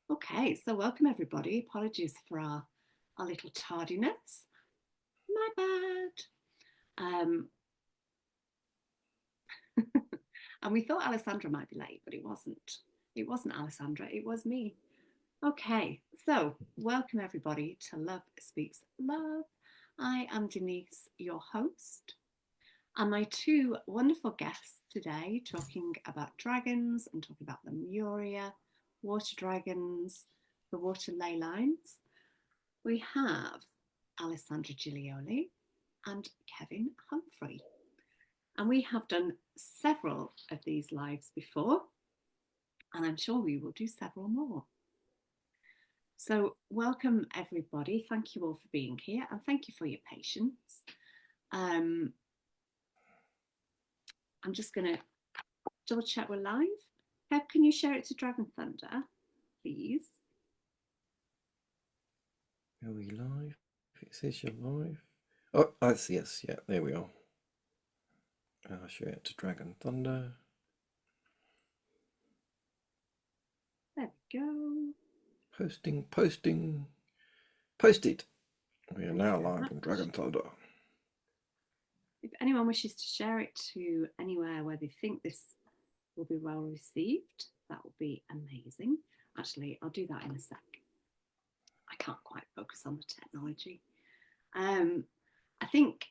Okay, so welcome everybody. Apologies for our little tardiness. My bad. And we thought Alessandra might be late, but it wasn't. It wasn't Alessandra, it was me. Okay, so welcome everybody to Love Speaks Love. I am Denise, your host, and my two wonderful guests today talking about dragons and talking about Lemuria, water dragons, the water ley lines. We have Alessandra Giglioli and Kevin Humphrey. And we have done several of these lives before, and I'm sure we will do several more. So welcome everybody. Thank you all for being here, and thank you for your patience. I'm just going to double check we're live. Kev, can you share it to Dragon Thunder, please? Are we live? It says you're live. Oh, yes, yeah, there we are. I'll share it to Dragon Thunder. There we go. Posted. We are now live on Dragon Thunder. If anyone wishes to share it to anywhere where they think this will be well received, that will be amazing. Actually, I'll do that in a sec. I can't quite focus on the technology. I think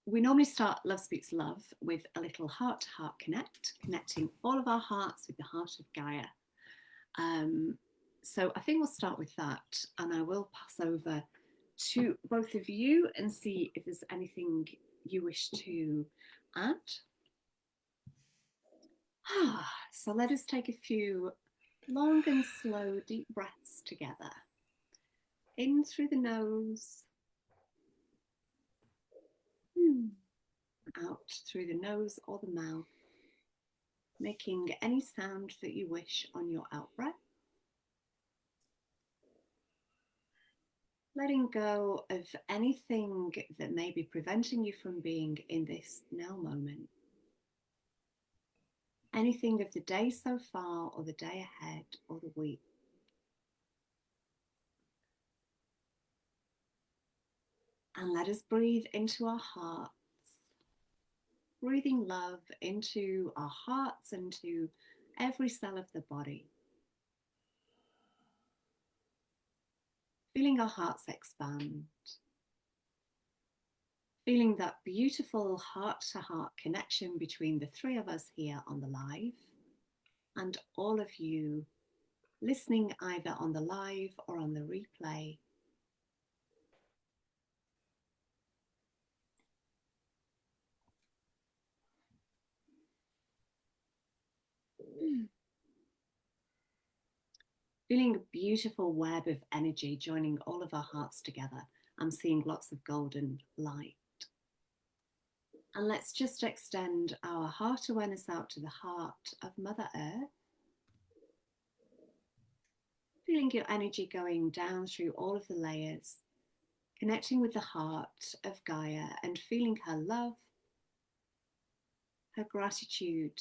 we normally start Love Speaks Love with a little heart-to-heart connect, connecting all of our hearts with the heart of Gaia. So I think we'll start with that, and I will pass over to both of you and see if there's anything you wish to add. So let us take a few long and slow deep breaths together. In through the nose, out through the nose or the mouth, making any sound that you wish on your out breath. Letting go of anything that may be preventing you from being in this now moment. Anything of the day so far, or the day ahead, or the week. And let us breathe into our hearts, breathing love into our hearts and to every cell of the body. Feeling our hearts expand. Feeling that beautiful heart-to-heart connection between the three of us here on the live and all of you listening either on the live or on the replay. Feeling a beautiful web of energy joining all of our hearts together. I'm seeing lots of golden light. And let's just extend our heart awareness out to the heart of Mother Earth. Feeling your energy going down through all of the layers, connecting with the heart of Gaia and feeling her love, her gratitude,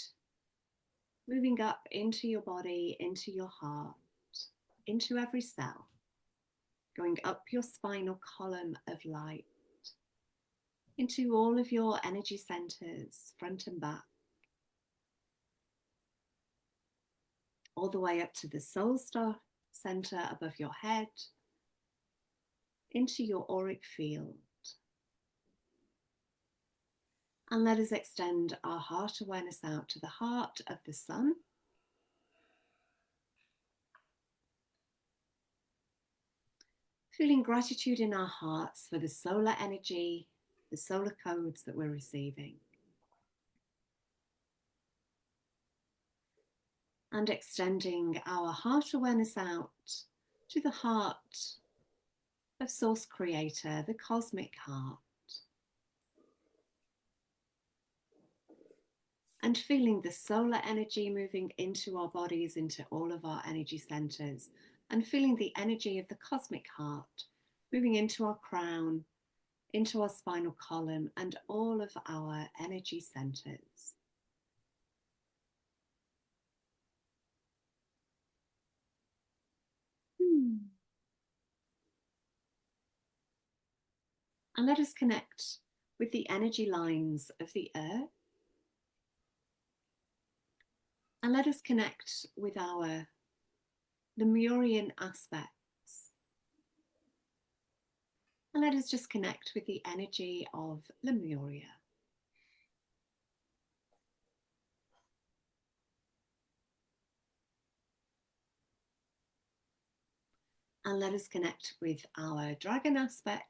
moving up into your body, into your heart, into every cell, going up your spinal column of light, into all of your energy centers, front and back, all the way up to the soul star center above your head, into your auric field. And let us extend our heart awareness out to the heart of the sun. Feeling gratitude in our hearts for the solar energy, the solar codes that we're receiving. And extending our heart awareness out to the heart of Source Creator, the cosmic heart. And feeling the solar energy moving into our bodies, into all of our energy centers, and feeling the energy of the cosmic heart moving into our crown, into our spinal column, and all of our energy centers. And let us connect with the energy lines of the earth. And let us connect with our Lemurian aspects. And let us just connect with the energy of Lemuria. And let us connect with our dragon aspects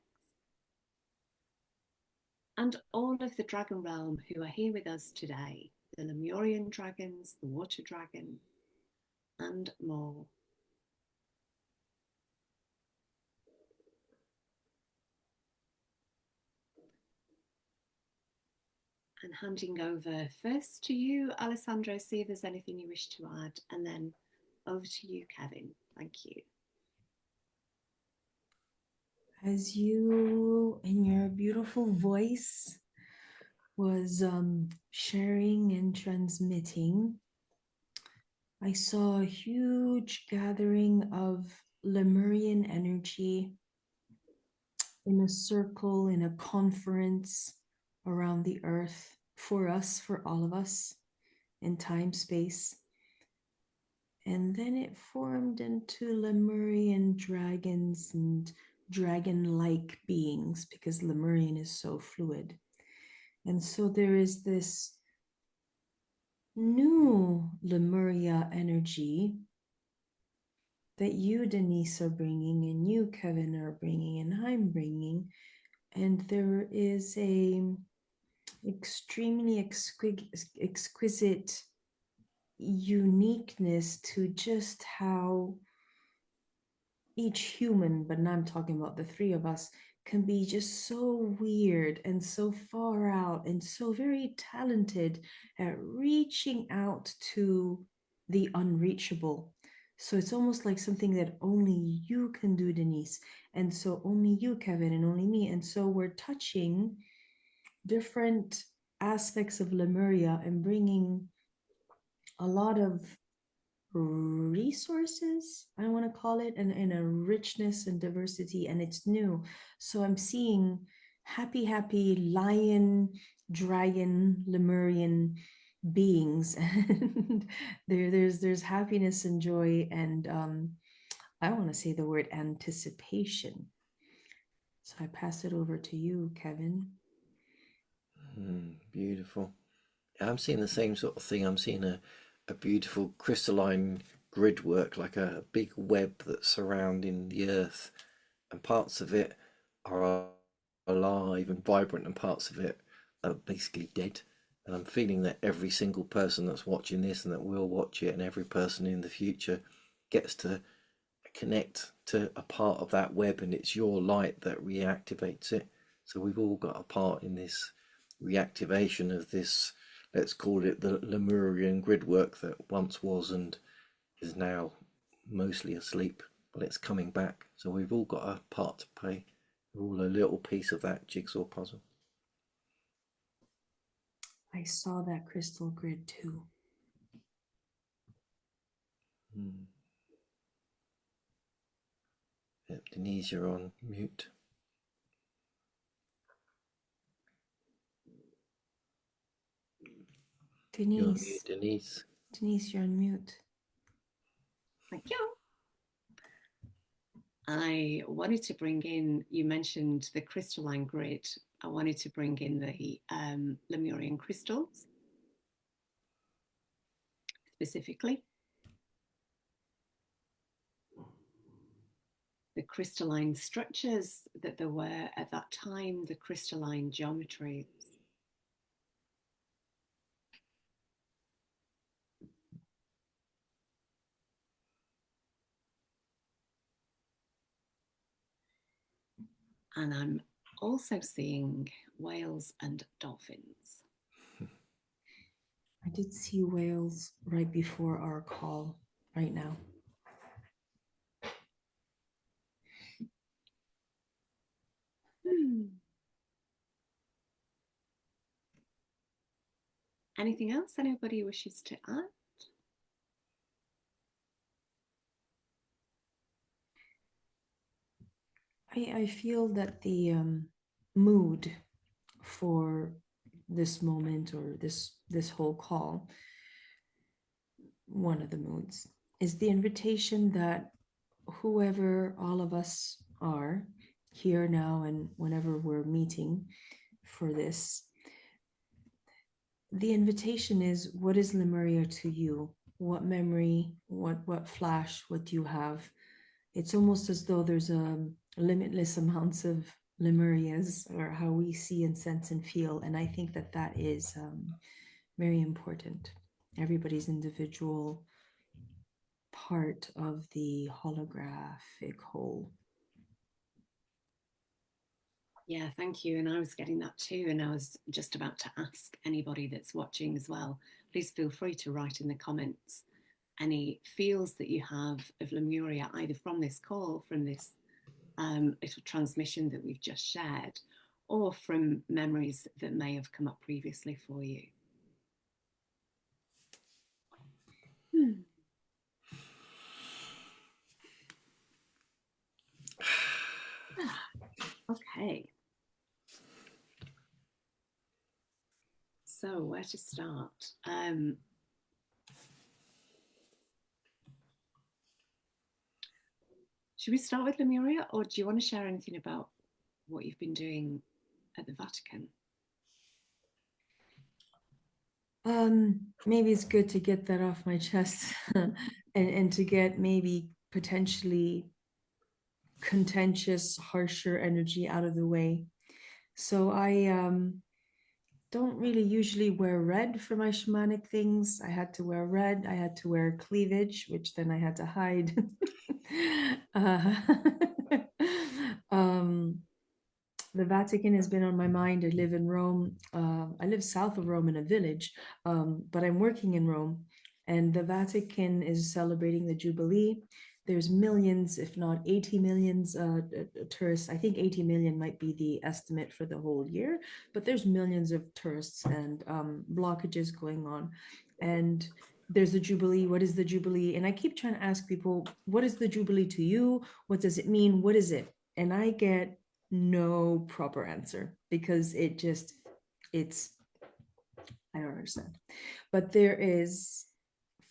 and all of the dragon realm who are here with us today. The Lemurian dragons, the water dragon, and more. And handing over first to you, Alessandra, see if there's anything you wish to add, and then over to you, Kevin. Thank you. As you, in your beautiful voice, was sharing and transmitting, I saw a huge gathering of Lemurian energy in a circle, in a conference around the earth for us, for all of us, in time, space. And then it formed into Lemurian dragons and dragon-like beings, because Lemurian is so fluid. And so there is this new Lemuria energy that you, Denise, are bringing, and you, Kevin, are bringing, and I'm bringing. And there is a extremely exquisite uniqueness to just how each human, but now I'm talking about the three of us, can be just so weird and so far out and so very talented at reaching out to the unreachable. So it's almost like something that only you can do, Denise. And so only you, Kevin, and only me. And so we're touching different aspects of Lemuria and bringing a lot of resources, I want to call it, and a richness and diversity, and it's new. So I'm seeing happy lion, dragon, Lemurian beings, and there's happiness and joy, and I want to say the word anticipation. So I pass it over to you, Kevin. Beautiful. I'm seeing the same sort of thing. I'm seeing a beautiful crystalline grid work, like a big web that's surrounding the earth, and parts of it are alive and vibrant, and parts of it are basically dead. And I'm feeling that every single person that's watching this and that will watch it, and every person in the future, gets to connect to a part of that web, and it's your light that reactivates it. So we've all got a part in this reactivation of this, let's call it the Lemurian grid work that once was and is now mostly asleep, but it's coming back. So we've all got a part to play. We're all a little piece of that jigsaw puzzle. I saw that crystal grid too. Yep, Denise, you're on mute. Denise. You're on mute, Denise. Denise, you're on mute. Thank you. I wanted to bring in, you mentioned the crystalline grid. I wanted to bring in the Lemurian crystals specifically. The crystalline structures that there were at that time, the crystalline geometries. And I'm also seeing whales and dolphins. I did see whales right before our call, right now. Anything else anybody wishes to add? I feel that the mood for this moment or this whole call, one of the moods is the invitation that whoever all of us are here now and whenever we're meeting for this, the invitation is, what is Lemuria to you? What memory, what flash, what do you have? It's almost as though there's a limitless amounts of Lemurias, or how we see and sense and feel. And I think that that is very important. Everybody's individual part of the holographic whole. Yeah, thank you. And I was getting that too. And I was just about to ask anybody that's watching as well, please feel free to write in the comments any feels that you have of Lemuria, either from this call, from this little transmission that we've just shared, or from memories that may have come up previously for you. Okay. So where to start? Should we start with Lemuria, or do you want to share anything about what you've been doing at the Vatican? Maybe it's good to get that off my chest and to get maybe potentially contentious, harsher energy out of the way. So I don't really usually wear red for my shamanic things. I had to wear red. I had to wear cleavage, which then I had to hide. uh, um, the Vatican has been on my mind. I live in Rome. I live south of Rome in a village, but I'm working in Rome, and the Vatican is celebrating the Jubilee. There's millions, if not 80 millions tourists. I think 80 million might be the estimate for the whole year, but there's millions of tourists and blockages going on. And there's the Jubilee. What is the Jubilee? And I keep trying to ask people, what is the Jubilee to you? What does it mean? What is it? And I get no proper answer because it's I don't understand. But there is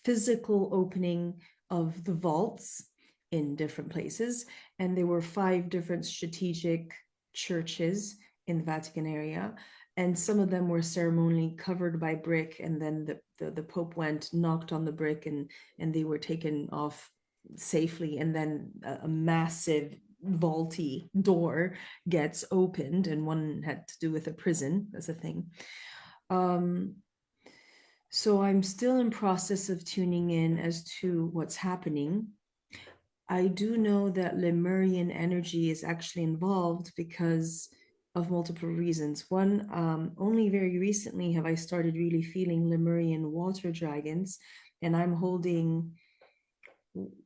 physical opening of the vaults in different places, and there were 5 different strategic churches in the Vatican area, and some of them were ceremonially covered by brick, and then the Pope went, knocked on the brick, and they were taken off safely, and then a massive vaulty door gets opened, and one had to do with a prison as a thing. So I'm still in process of tuning in as to what's happening. I do know that Lemurian energy is actually involved because of multiple reasons. One, only very recently have I started really feeling Lemurian water dragons, and I'm holding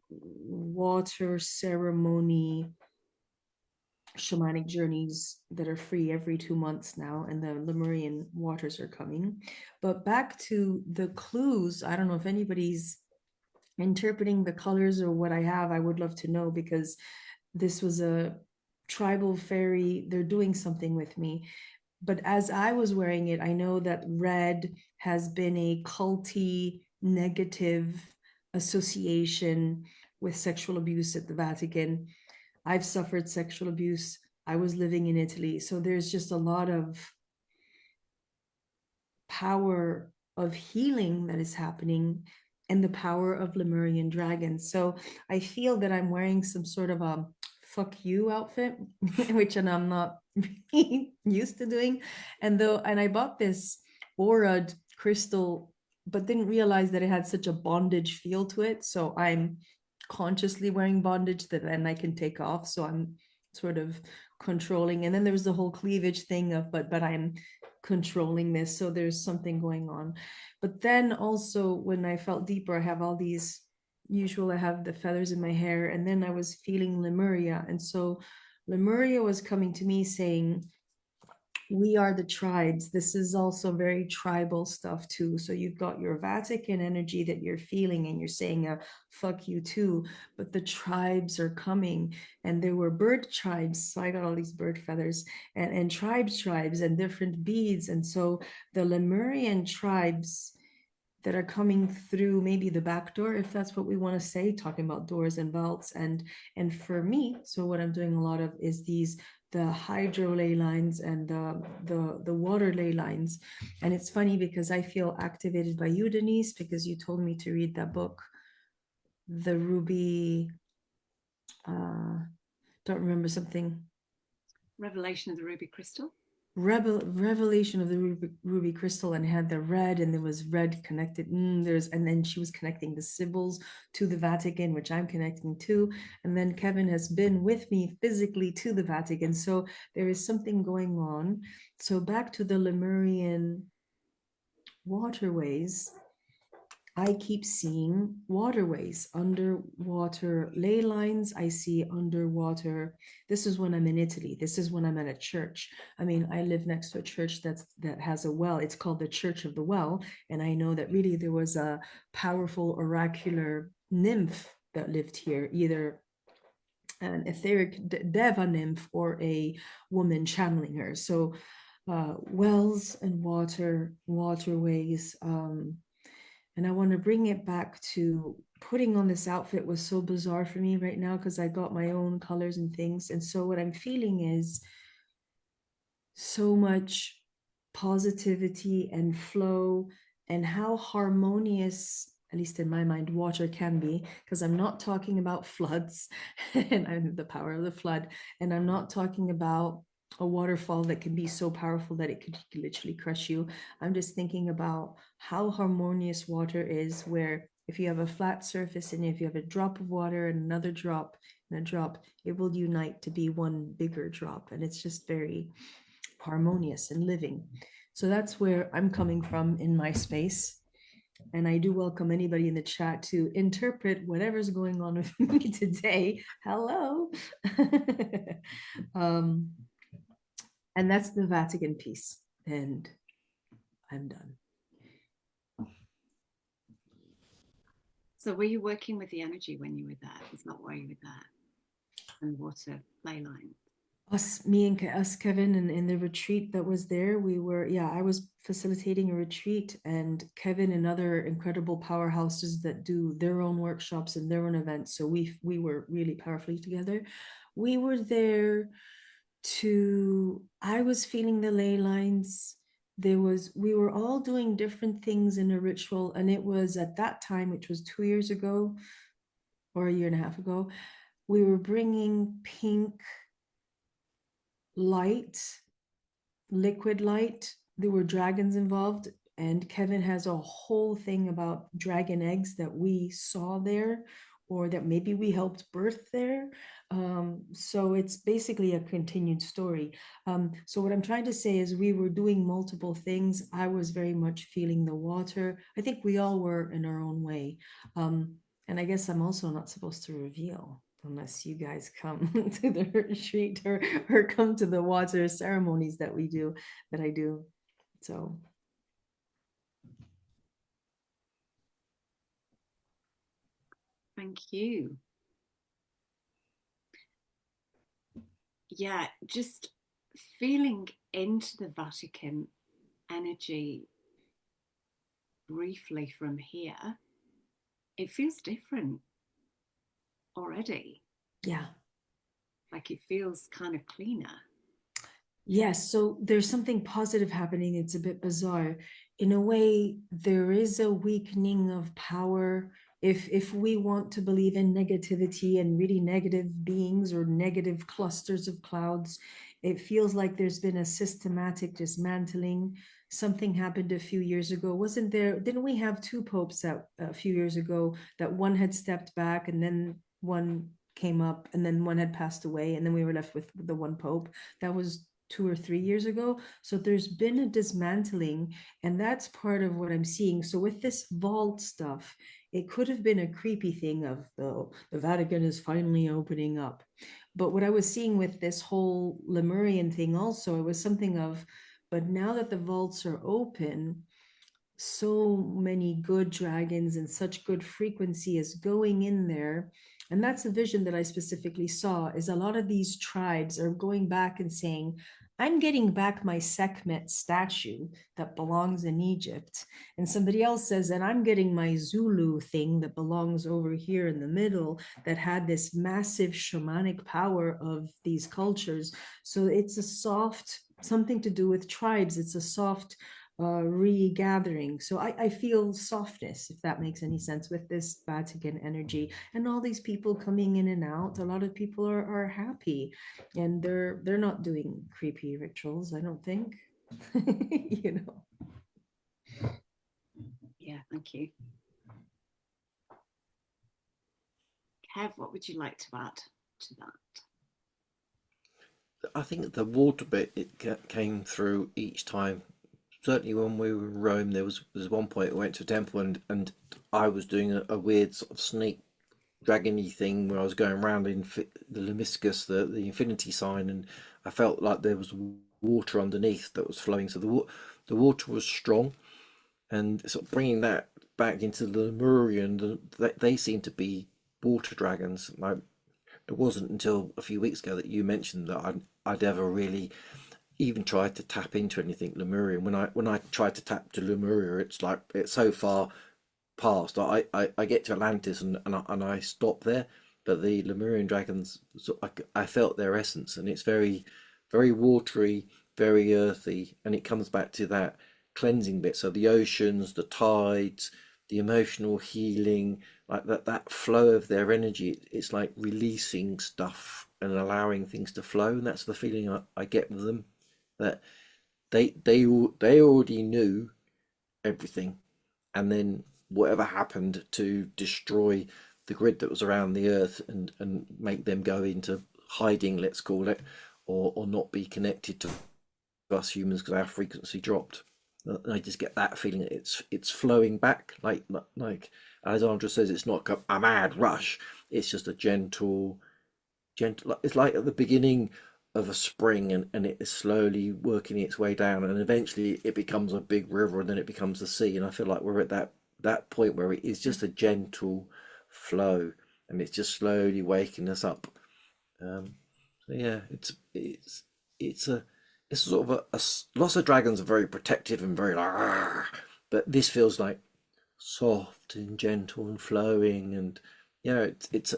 water ceremony shamanic journeys that are free every 2 months now, and the Lemurian waters are coming. But back to the clues, I don't know if anybody's interpreting the colors or what I have. I would love to know, because this was a tribal fairy. They're doing something with me. But as I was wearing it, I know that red has been a culty negative association with sexual abuse at the Vatican. I've suffered sexual abuse. I was living in Italy. So there's just a lot of power of healing that is happening, and the power of Lemurian dragons. So I feel that I'm wearing some sort of a fuck you outfit, which I'm not really used to doing. And I bought this aura crystal, but didn't realize that it had such a bondage feel to it. So I'm consciously wearing bondage that then I can take off. So I'm sort of controlling. And then there's the whole cleavage thing of, but I'm controlling this. So there's something going on. But then also when I felt deeper, I have all these I have the feathers in my hair, and then I was feeling Lemuria. And so Lemuria was coming to me saying, we are the tribes. This is also very tribal stuff too. So you've got your Vatican energy that you're feeling and you're saying fuck you too, but the tribes are coming, and there were bird tribes. So I got all these bird feathers, and tribes and different beads. And so the Lemurian tribes that are coming through maybe the back door, if that's what we want to say, talking about doors and vaults. And for me, so what I'm doing a lot of is the hydro ley lines and the water ley lines. And it's funny because I feel activated by you, Denise, because you told me to read that book, the ruby, don't remember something, Revelation of the Ruby Crystal. Revelation of the ruby crystal, and had the red, and there was red connected, and then she was connecting the symbols to the Vatican, which I'm connecting to, and then Kevin has been with me physically to the Vatican. So there is something going on. So back to the Lemurian waterways, I keep seeing waterways, underwater ley lines. I see underwater. This is when I'm in Italy. This is when I'm at a church. I mean, I live next to a church that has a well. It's called the Church of the Well. And I know that really there was a powerful oracular nymph that lived here, either an etheric deva nymph or a woman channeling her. So wells and waterways. And I want to bring it back to putting on this outfit was so bizarre for me right now because I got my own colors and things. And so what I'm feeling is so much positivity and flow, and how harmonious, at least in my mind, water can be, because I'm not talking about floods and I'm the power of the flood, and I'm not talking about a waterfall that can be so powerful that it could literally crush you. I'm just thinking about how harmonious water is, where if you have a flat surface and if you have a drop of water and another drop and a drop, it will unite to be one bigger drop. And it's just very harmonious and living. So that's where I'm coming from in my space. And I do welcome anybody in the chat to interpret whatever's going on with me today. Hello. um, and that's the Vatican piece. And I'm done. So were you working with the energy when you were there? Is that why you were there? And water ley line? Us, Kevin, and in the retreat that was there, I was facilitating a retreat, and Kevin and other incredible powerhouses that do their own workshops and their own events. So we were really powerfully together. We were there I was feeling the ley lines. We were all doing different things in a ritual, and it was at that time, which was 2 years ago or a year and a half ago, we were bringing pink light, liquid light. There were dragons involved, and Kevin has a whole thing about dragon eggs that we saw there, or that maybe we helped birth there. So it's basically a continued story. So what I'm trying to say is we were doing multiple things. I was very much feeling the water. I think we all were in our own way. And I guess I'm also not supposed to reveal unless you guys come to the retreat or come to the water ceremonies that I do. So Thank you. Yeah, just feeling into the Vatican energy briefly from here, it feels different already. yeah. Like it feels kind of cleaner. Yes, so there's something positive happening. It's a bit bizarre. In a way, there is a weakening of power. If we want to believe in negativity and really negative beings or negative clusters of clouds, it feels like there's been a systematic dismantling. Something happened a few years ago. Wasn't there? Didn't we have two popes that a few years ago, that one had stepped back and then one came up and then one had passed away and then we were left with the one pope? That was 2 or 3 years ago. So there's been a dismantling, and that's part of what I'm seeing. So with this vault stuff, it could have been a creepy thing of the Vatican is finally opening up. But what I was seeing with this whole Lemurian thing also, it was something of, but now that the vaults are open, so many good dragons and such good frequency is going in there. And that's a vision that I specifically saw, is a lot of these tribes are going back and saying, I'm getting back my Sekhmet statue that belongs in Egypt. And somebody else says, and I'm getting my Zulu thing that belongs over here in the middle, that had this massive shamanic power of these cultures. So it's a soft, something to do with tribes. It's a soft regathering. So I feel softness, if that makes any sense, with this Vatican energy and all these people coming in and out. A lot of people are happy, and they're not doing creepy rituals, I don't think. You know. Yeah, thank you. Kev, what would you like to add to that? I think the water bit, it came through each time. Certainly when we were in Rome, there was one point we went to a temple, and I was doing a weird sort of snake dragony thing where I was going around in the Lemniscus, the infinity sign, and I felt like there was water underneath that was flowing. So the water was strong, and sort of bringing that back into the Lemurian, they seem to be water dragons. Like, it wasn't until a few weeks ago that you mentioned that I'd ever really even tried to tap into anything Lemurian. When I tried to tap to Lemuria, it's like it's so far past. I get to Atlantis and I stop there. But the Lemurian dragons, so I felt their essence, and it's very, very watery, very earthy, and it comes back to that cleansing bit. So the oceans, the tides, the emotional healing, like that flow of their energy. It's like releasing stuff and allowing things to flow, and that's the feeling I get with them. That they already knew everything, and then whatever happened to destroy the grid that was around the earth and make them go into hiding, let's call it, or not be connected to us humans because our frequency dropped. I just get that feeling that it's flowing back, like Alessandra says, it's not a mad rush. It's just a gentle. It's like at the beginning of a spring, and it is slowly working its way down, and eventually it becomes a big river, and then it becomes the sea. And I feel like we're at that point where it is just a gentle flow, and it's just slowly waking us up. So yeah, it's a it's sort of lots of dragons are very protective and very like, "Argh," but this feels like soft and gentle and flowing, and yeah, it's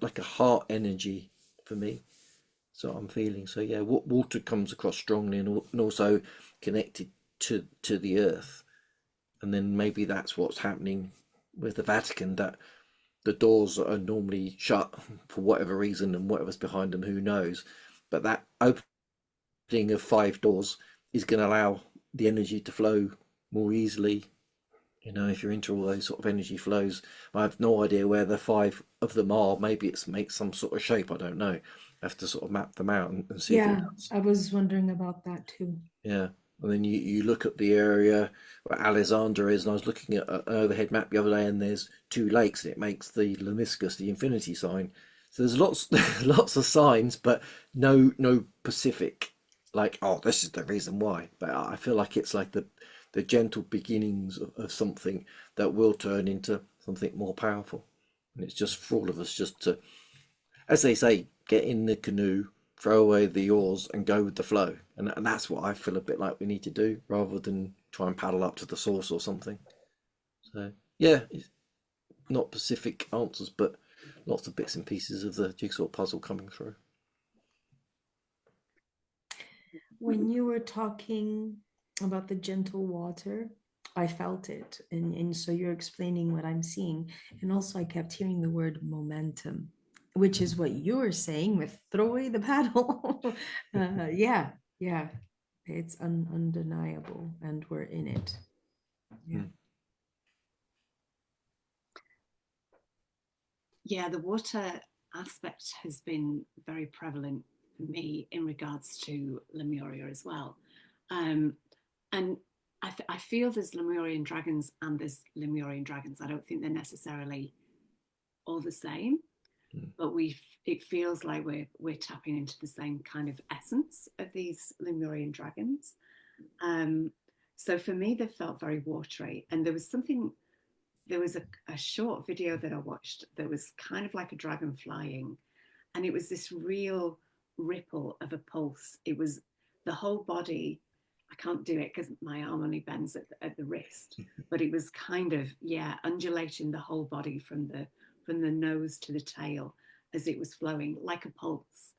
like a heart energy for me. So I'm feeling. So yeah, water comes across strongly, and also connected to the earth. And then maybe that's what's happening with the Vatican, that the doors are normally shut for whatever reason, and whatever's behind them, who knows. But that opening of five doors is going to allow the energy to flow more easily. If you're into all those sort of energy flows, I have no idea where the five of them are. Maybe it's makes some sort of shape. I don't know. I have to sort of map them out and see if it Yeah, does. I was wondering about that too. Yeah. And then you look at the area where Alexandra is, and I was looking at an overhead map the other day, and there's two lakes, and it makes the Lemniscus, the infinity sign. So there's lots lots of signs, but no Pacific. Like, oh, this is the reason why. But I feel like it's like the gentle beginnings of something that will turn into something more powerful. And it's just for all of us just to, as they say, get in the canoe, throw away the oars, and go with the flow. And that's what I feel a bit like we need to do, rather than try and paddle up to the source or something. So yeah, it's not specific answers, but lots of bits and pieces of the jigsaw puzzle coming through. When you were talking about the gentle water, I felt it. And so you're explaining what I'm seeing. And also, I kept hearing the word momentum, which is what you were saying with throw away the paddle. Yeah, yeah. It's undeniable, and we're in it. Yeah. Yeah, the water aspect has been very prevalent for me in regards to Lemuria as well. And I feel there's Lemurian dragons and there's Lemurian dragons. I don't think they're necessarily all the same, but it feels like we're tapping into the same kind of essence of these Lemurian dragons. So for me, they felt very watery, and there was something. There was a short video that I watched that was kind of like a dragon flying, and it was this real ripple of a pulse. It was the whole body. I can't do it because my arm only bends at the wrist, but it was kind of, yeah, undulating the whole body from the nose to the tail as it was flowing like a pulse.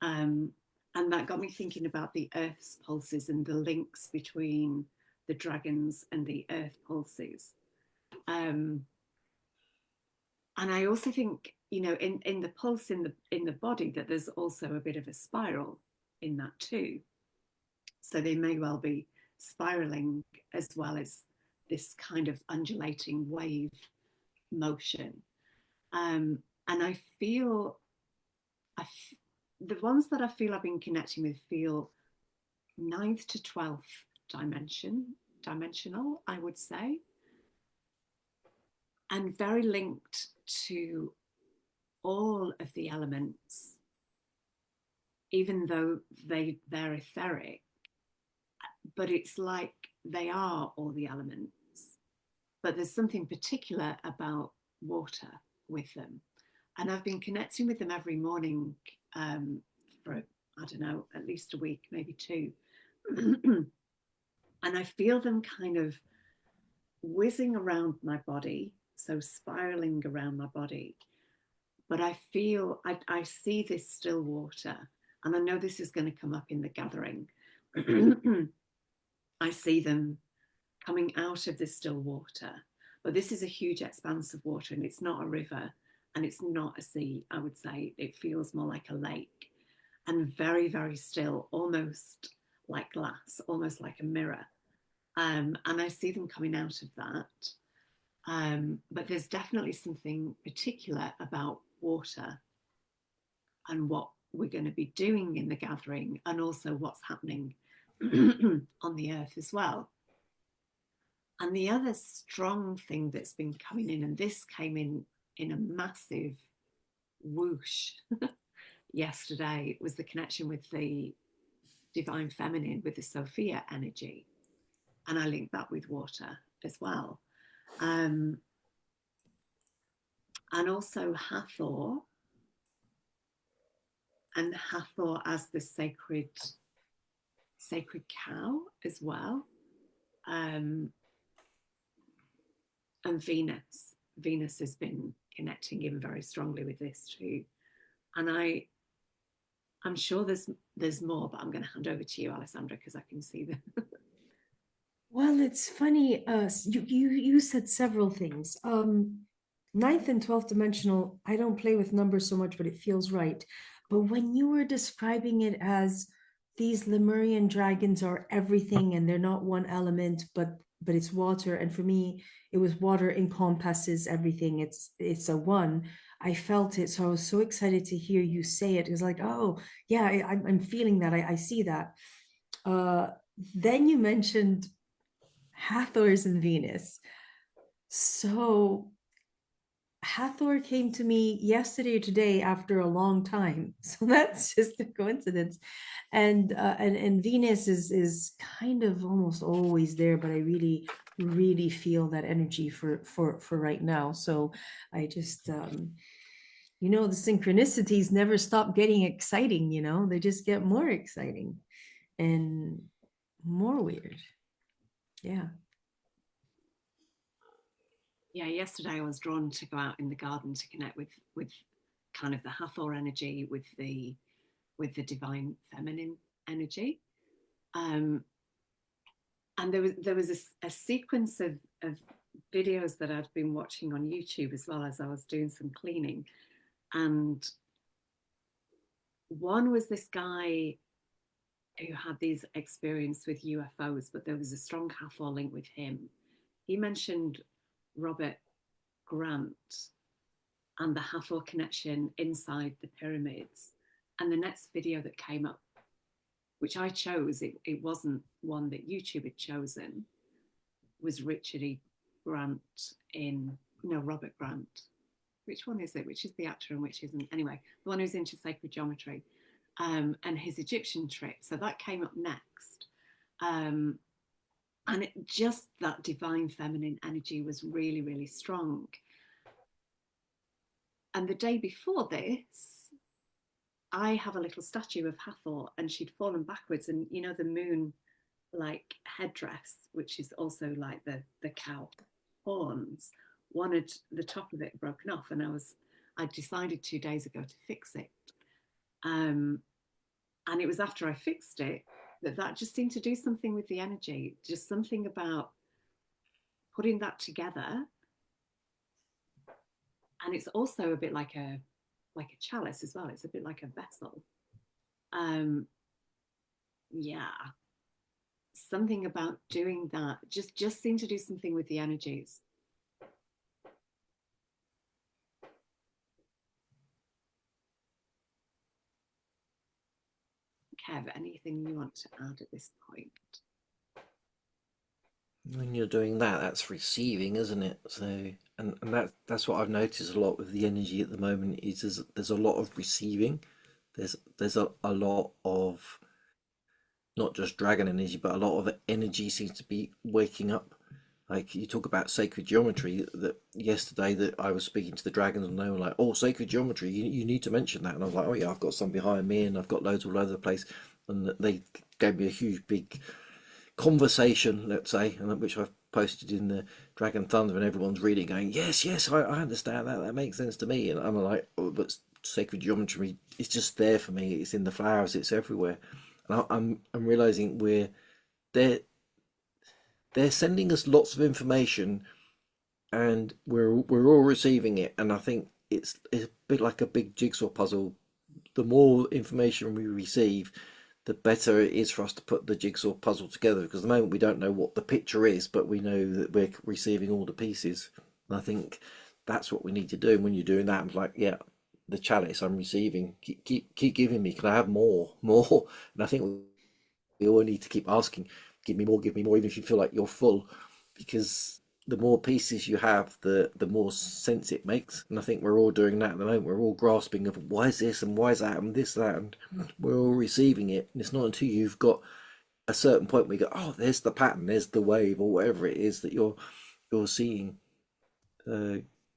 Um, and that got me thinking about the Earth's pulses and the links between the dragons and the Earth pulses. Um, and I also think, you know, in the pulse in the body, that there's also a bit of a spiral in that too. So they may well be spiraling as well as this kind of undulating wave motion. And I feel the ones that I feel I've been connecting with feel ninth to 12th dimensional, I would say, and very linked to all of the elements, even though they're etheric, but it's like they are all the elements. But there's something particular about water with them. And I've been connecting with them every morning for, I don't know, at least a week, maybe two. And I feel them kind of whizzing around my body, so spiraling around my body. But I feel, I see this still water, and I know this is going to come up in the gathering. I see them coming out of the still water, but this is a huge expanse of water, and it's not a river and it's not a sea. I would say it feels more like a lake, and very, very still, almost like glass, almost like a mirror. And I see them coming out of that. But there's definitely something particular about water and what we're going to be doing in the gathering, and also what's happening on the earth as well. And the other strong thing that's been coming in, and this came in a massive whoosh yesterday, was the connection with the divine feminine, with the Sophia energy. And I linked that with water as well. And also Hathor, and Hathor as the sacred cow as well. And Venus. Venus has been connecting in very strongly with this too. And I'm sure there's more, but I'm going to hand over to you, Alessandra, because I can see them. Well, it's funny. You said several things. Ninth and 12th dimensional, I don't play with numbers so much, but it feels right. But when you were describing it as these Lemurian dragons are everything and they're not one element, but it's water. And for me, it was water encompasses everything. It's a one. I felt it. So I was so excited to hear you say it. It was like, oh, yeah, I'm feeling that. I see that. Then you mentioned Hathor's and Venus. So Hathor came to me yesterday or today after a long time. So that's just a coincidence. And Venus is kind of almost always there, but I really, really feel that energy for right now. So I just you know, the synchronicities never stop getting exciting, you know, they just get more exciting and more weird. Yeah. Yeah, yesterday I was drawn to go out in the garden to connect with kind of the Hathor energy, with the divine feminine energy. And there was a sequence of videos that I'd been watching on YouTube as well as I was doing some cleaning. And one was this guy who had these experiences with UFOs, but there was a strong Hathor link with him. He mentioned Robert Grant and the Hathor connection inside the pyramids. And the next video that came up, which I chose, it wasn't one that YouTube had chosen, was Richard E. Grant in, no, Robert Grant. Which one is it? Which is the actor and which isn't? Anyway, the one who's into sacred geometry, and his Egyptian trip. So that came up next. And it just, that divine feminine energy was really, really strong. And the day before this, I have a little statue of Hathor, and she'd fallen backwards, and you know the moon like headdress, which is also like the cow horns, wanted the top of it broken off, and I decided 2 days ago to fix it. And it was after I fixed it that just seemed to do something with the energy, just something about putting that together. And it's also a bit like a chalice as well. It's a bit like a vessel. Yeah, something about doing that just seemed to do something with the energies. Kev, anything you want to add at this point? When you're doing that, that's receiving, isn't it? So, and that's what I've noticed a lot with the energy at the moment is there's a lot of receiving. There's a lot of not just dragon energy, but a lot of energy seems to be waking up. Like you talk about sacred geometry, that yesterday that I was speaking to the dragons and they were like, "Oh, sacred geometry, you need to mention that." And I was like, "Oh yeah, I've got some behind me and I've got loads all over the place." And they gave me a huge big conversation, let's say, and which I've posted in the Dragon Thunder, and everyone's reading, going, "Yes, yes, I understand that. That makes sense to me." And I'm like, "Oh, but sacred geometry is just there for me. It's in the flowers. It's everywhere." And I'm realizing they're they're sending us lots of information, and we're all receiving it. And I think it's a bit like a big jigsaw puzzle. The more information we receive, the better it is for us to put the jigsaw puzzle together, because at the moment we don't know what the picture is, but we know that we're receiving all the pieces. And I think that's what we need to do. And when you're doing that, I'm like, yeah, the chalice I'm receiving, keep giving me. Can I have more? And I think we all need to keep asking, give me more, even if you feel like you're full, because the more pieces you have, the more sense it makes. And I think we're all doing that at the moment. We're all grasping of why is this and why is that and this, that, and we're all receiving it. And it's not until you've got a certain point where you go, oh, there's the pattern, there's the wave, or whatever it is that you're seeing.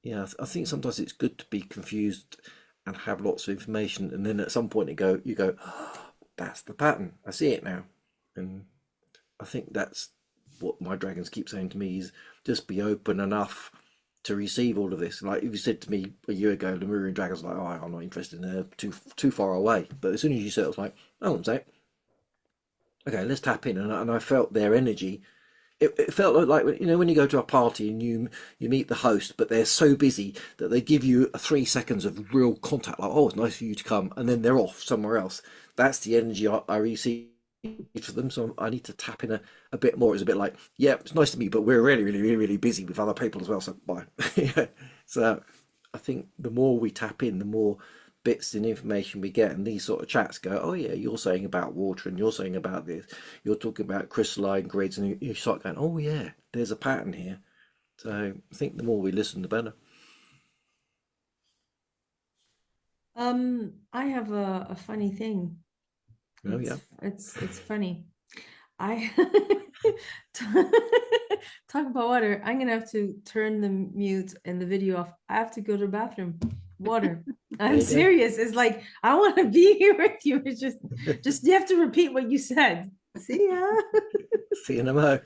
Yeah, I think sometimes it's good to be confused and have lots of information, and then at some point you go, oh, that's the pattern. I see it now. And I think that's what my dragons keep saying to me is just be open enough to receive all of this. Like if you said to me a year ago, Lemurian dragons, like, oh, I'm not interested in it, too far away. But as soon as you said it, I was like, oh, I'm saying, okay, let's tap in. And I felt their energy. It felt like when you go to a party and you meet the host, but they're so busy that they give you 3 seconds of real contact, like, oh, it's nice for you to come, and then they're off somewhere else. That's the energy I receive for them, so I need to tap in a bit more. It's a bit like, yeah, it's nice to meet, but we're really, really, really, really busy with other people as well, so bye. Yeah. So I think the more we tap in, the more bits and information we get, and these sort of chats go, oh yeah, you're saying about water and you're saying about this, you're talking about crystalline grids, and you start going, oh yeah, there's a pattern here. So I think the more we listen, the better. I have a funny thing. Oh yeah. It's funny. I talk about water. I'm gonna have to turn the mute and the video off. I have to go to the bathroom. Water. I'm serious. It's like I want to be here with you. It's just you have to repeat what you said. See ya. See you in a mo.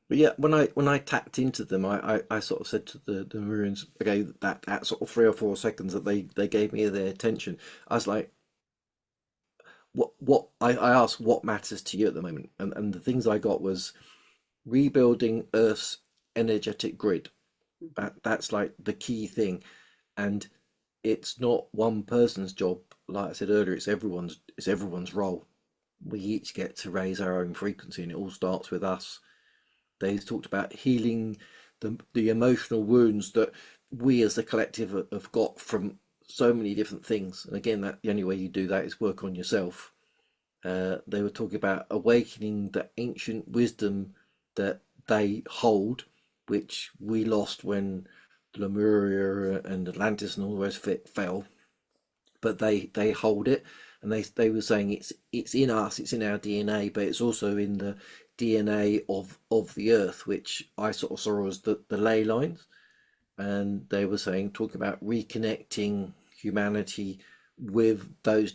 But yeah, when I tapped into them, I sort of said to the Lemurians, okay, that sort of 3 or 4 seconds that they gave me their attention, I was like, what I asked what matters to you at the moment, and the things I got was rebuilding Earth's energetic grid. That's like the key thing, and it's not one person's job. Like I said earlier, it's everyone's role. We each get to raise our own frequency, and it all starts with us. They talked about healing the emotional wounds that we as the collective have got from so many different things. And again, that the only way you do that is work on yourself. they were talking about awakening the ancient wisdom that they hold, which we lost when Lemuria and Atlantis and all the rest of it fell. But they hold it, and they were saying it's in us, it's in our DNA, but it's also in the DNA of the Earth, which I sort of saw as the ley lines. And they were saying, talking about reconnecting humanity with those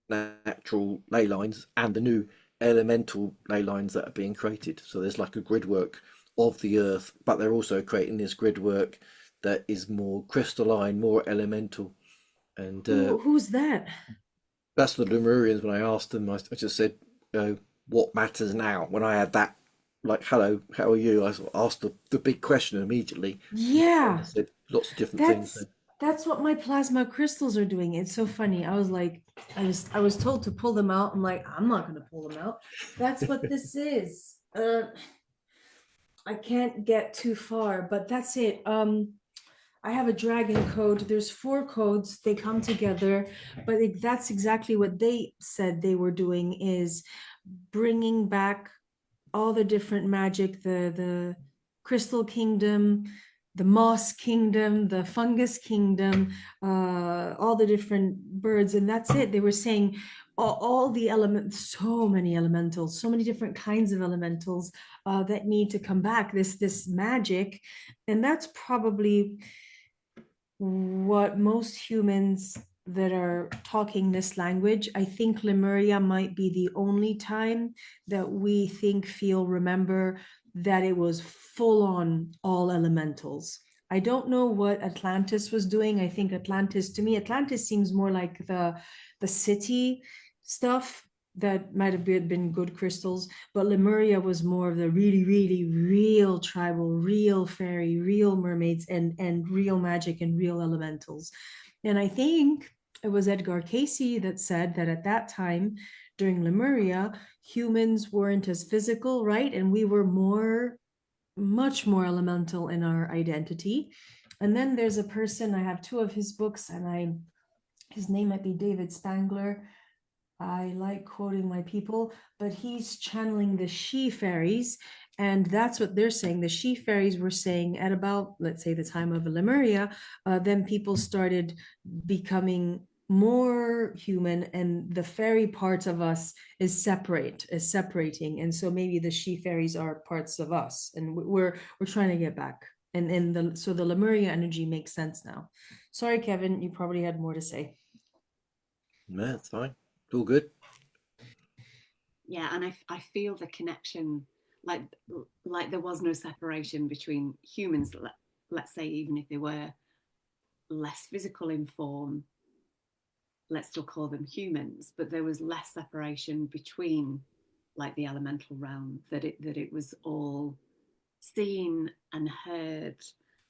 natural ley lines and the new elemental ley lines that are being created. So there's like a grid work of the earth, but they're also creating this grid work that is more crystalline, more elemental. And Who's that? that's the Lemurians. When I asked them, I just said, what matters now? When I had that, like, hello, how are you? I sort of asked the big question immediately. And they Yeah, said lots of different things. that's that's what my plasma crystals are doing. It's so funny. I was like, I was told to pull them out. I'm like, I'm not gonna pull them out. That's what this is. I can't get too far, but that's it. I have a dragon code. There's 4 codes. They come together, but that's exactly what they said they were doing, is bringing back all the different magic, the crystal kingdom, the moss kingdom, the fungus kingdom, all the different birds, and that's it. They were saying all the elements, so many elementals, so many different kinds of elementals that need to come back. This magic, and that's probably what most humans that are talking this language, I think Lemuria might be the only time that we think, feel, remember that it was full on all elementals. I don't know what Atlantis was doing. I think Atlantis, to me, Atlantis seems more like the city stuff that might have been good crystals, but Lemuria was more of the really, really real tribal, real fairy, real mermaids, and real magic and real elementals. And I think it was Edgar Casey that said that at that time during Lemuria, humans weren't as physical, right? And we were much more elemental in our identity. And then there's a person, I have 2 of his books, and his name might be David Spangler. I like quoting my people, but he's channeling the she fairies. And that's what they're saying. The she fairies were saying at about, let's say, the time of Lemuria, then people started becoming more human, and the fairy part of us is separating. And so maybe the she fairies are parts of us, and we're trying to get back. And so the Lemuria energy makes sense now. Sorry, Kevin, you probably had more to say. Yeah, it's fine. It's all good. Yeah, and I feel the connection, like like there was no separation between humans. Let's say even if they were less physical in form, let's still call them humans, but there was less separation between like the elemental realm, that it was all seen and heard,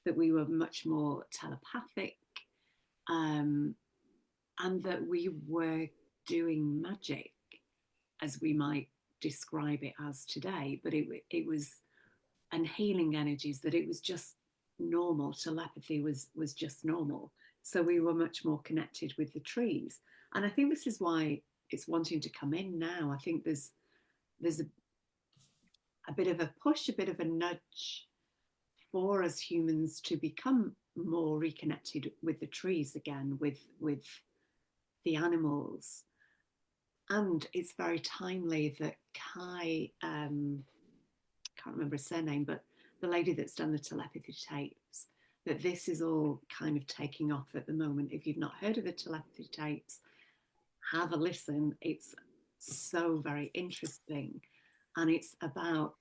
that we were much more telepathic, um, and that we were doing magic as we might describe it as today, but it was, and healing energies, that it was just normal. Telepathy was just normal. So we were much more connected with the trees. And I think this is why it's wanting to come in now. I think there's a bit of a push, a bit of a nudge for us humans to become more reconnected with the trees again, with the animals. And it's very timely that Kai, can't remember his surname, but the lady that's done the telepathy tapes, that this is all kind of taking off at the moment. If you've not heard of the telepathy tapes, have a listen. It's so very interesting. And it's about,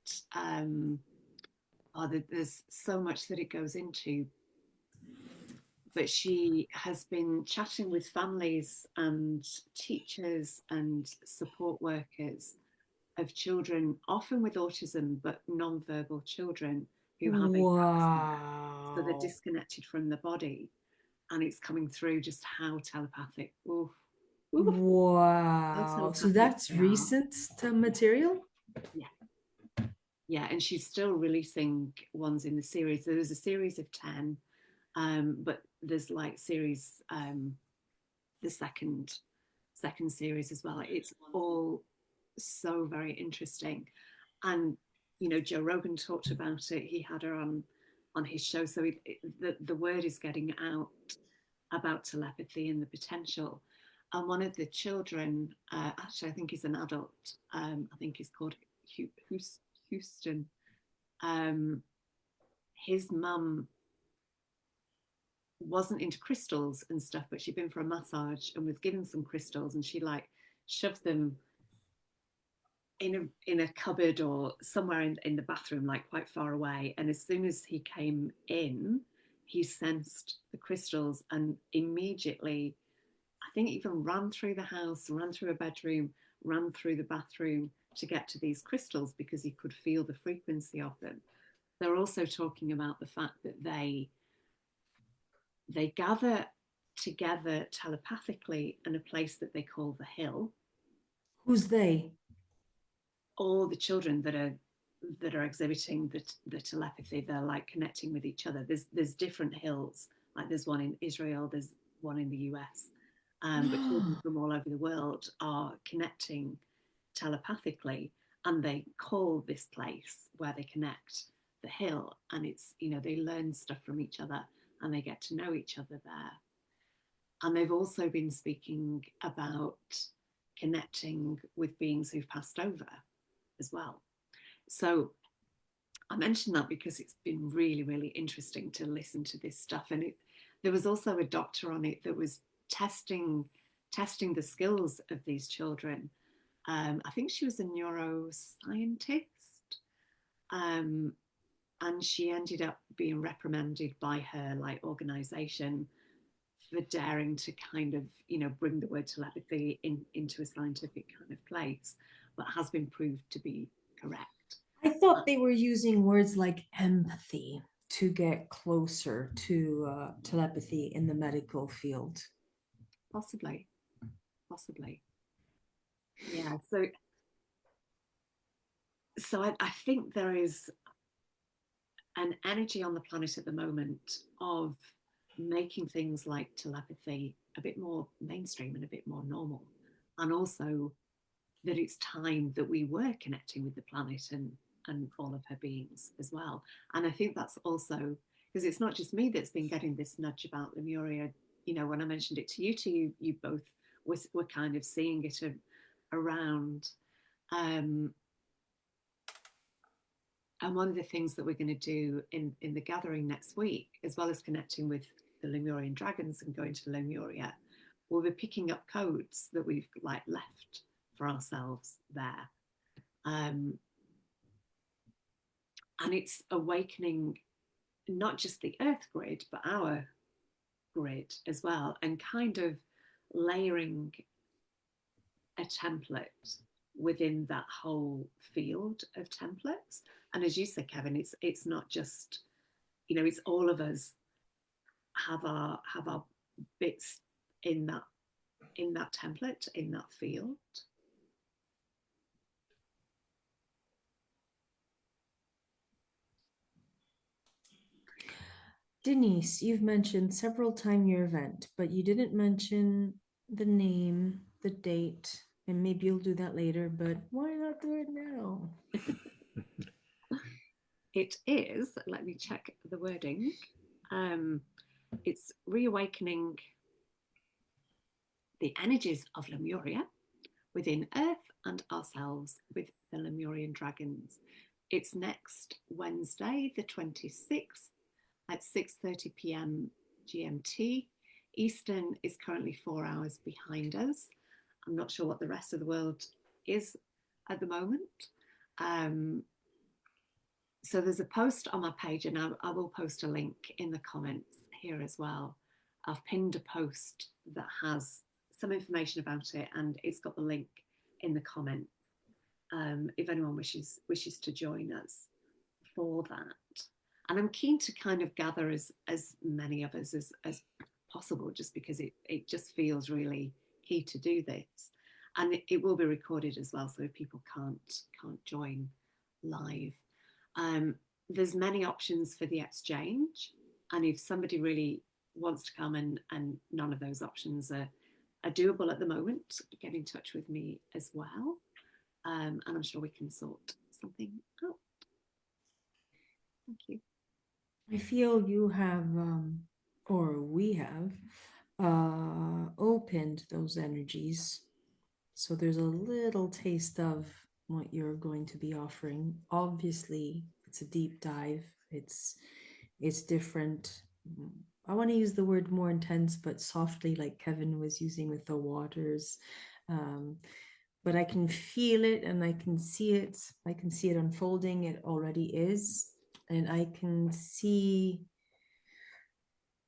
there's so much that it goes into. But she has been chatting with families and teachers and support workers of children, often with autism, but non-verbal children who have ataxia. So they're Wow. disconnected from the body, and it's coming through just how telepathic, oof, oof, how Wow. So telepathic that's they are. recent material? Yeah, yeah. And she's still releasing ones in the series. There was a series of 10, but there's like series, the second series as well. It's all so very interesting. And Joe Rogan talked about it. He had her on his show, so the word is getting out about telepathy and the potential. And one of the children, actually, I think he's an adult. I think he's called Houston. Um, his mum wasn't into crystals and stuff, but she'd been for a massage and was given some crystals, and she like shoved them in a cupboard or somewhere in the bathroom, like quite far away. And as soon as he came in, he sensed the crystals and immediately, I think, even ran through the house, ran through a bedroom, ran through the bathroom to get to these crystals because he could feel the frequency of them. They're also talking about the fact that they gather together telepathically in a place that they call the hill. Who's they? All the children that are exhibiting the telepathy, they're like connecting with each other. There's different hills. Like there's one in Israel, there's one in the US, but children from all over the world are connecting telepathically, and they call this place where they connect the hill. And it's they learn stuff from each other and they get to know each other there. And they've also been speaking about connecting with beings who've passed over as well. So I mentioned that because it's been really, really interesting to listen to this stuff. And there was also a doctor on it that was testing the skills of these children. I think she was a neuroscientist, and she ended up being reprimanded by her like organization for daring to kind of bring the word telepathy into a scientific kind of place, but has been proved to be correct. I thought they were using words like empathy to get closer to telepathy in the medical field. Possibly. Yeah. So I think there is an energy on the planet at the moment of making things like telepathy a bit more mainstream and a bit more normal, and also that it's time that we were connecting with the planet and all of her beings as well. And I think that's also because it's not just me that's been getting this nudge about Lemuria. When I mentioned it to you two, you both were kind of seeing it around. And one of the things that we're going to do in the gathering next week, as well as connecting with the Lemurian dragons and going to Lemuria, we'll be picking up codes that we've like left for ourselves there. And it's awakening not just the earth grid, but our grid as well, and kind of layering a template within that whole field of templates. And as you said, Kevin, it's not just, it's all of us have our bits in that template, in that field. Denise, you've mentioned several times your event, but you didn't mention the name, the date, and maybe you'll do that later, but why not do it now? It is, let me check the wording. It's reawakening the energies of Lemuria within Earth and ourselves with the Lemurian dragons. It's next Wednesday, the 26th at 6:30 p.m. GMT. Eastern is currently 4 hours behind us. I'm not sure what the rest of the world is at the moment. So there's a post on my page, and I will post a link in the comments here as well. I've pinned a post that has some information about it, and it's got the link in the comments if anyone wishes to join us for that. And I'm keen to kind of gather as many of us as possible, just because it just feels really key to do this. And it will be recorded as well, so if people can't join live. There's many options for the exchange, and if somebody really wants to come and none of those options are doable at the moment, get in touch with me as well. and I'm sure we can sort something out. Thank you. I feel you have, or we have, opened those energies. So there's a little taste of what you're going to be offering. Obviously, it's a deep dive. It's different. I want to use the word more intense, but softly, like Kevin was using with the waters. Um, but I can feel it and I can see it. I can see it unfolding. It already is. And I can see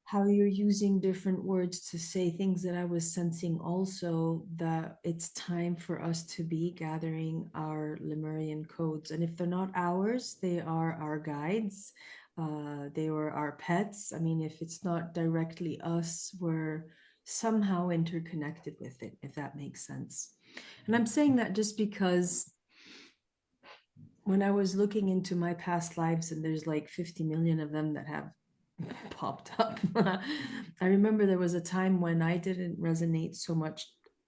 how you're using different words to say things that I was sensing also, that it's time for us to be gathering our Lemurian codes. And if they're not ours, they are our guides. They were our pets. I mean, if it's not directly us, we're somehow interconnected with it, if that makes sense. And I'm saying that just because when I was looking into my past lives, and there's like 50 million of them that have popped up. I remember there was a time when I didn't resonate so much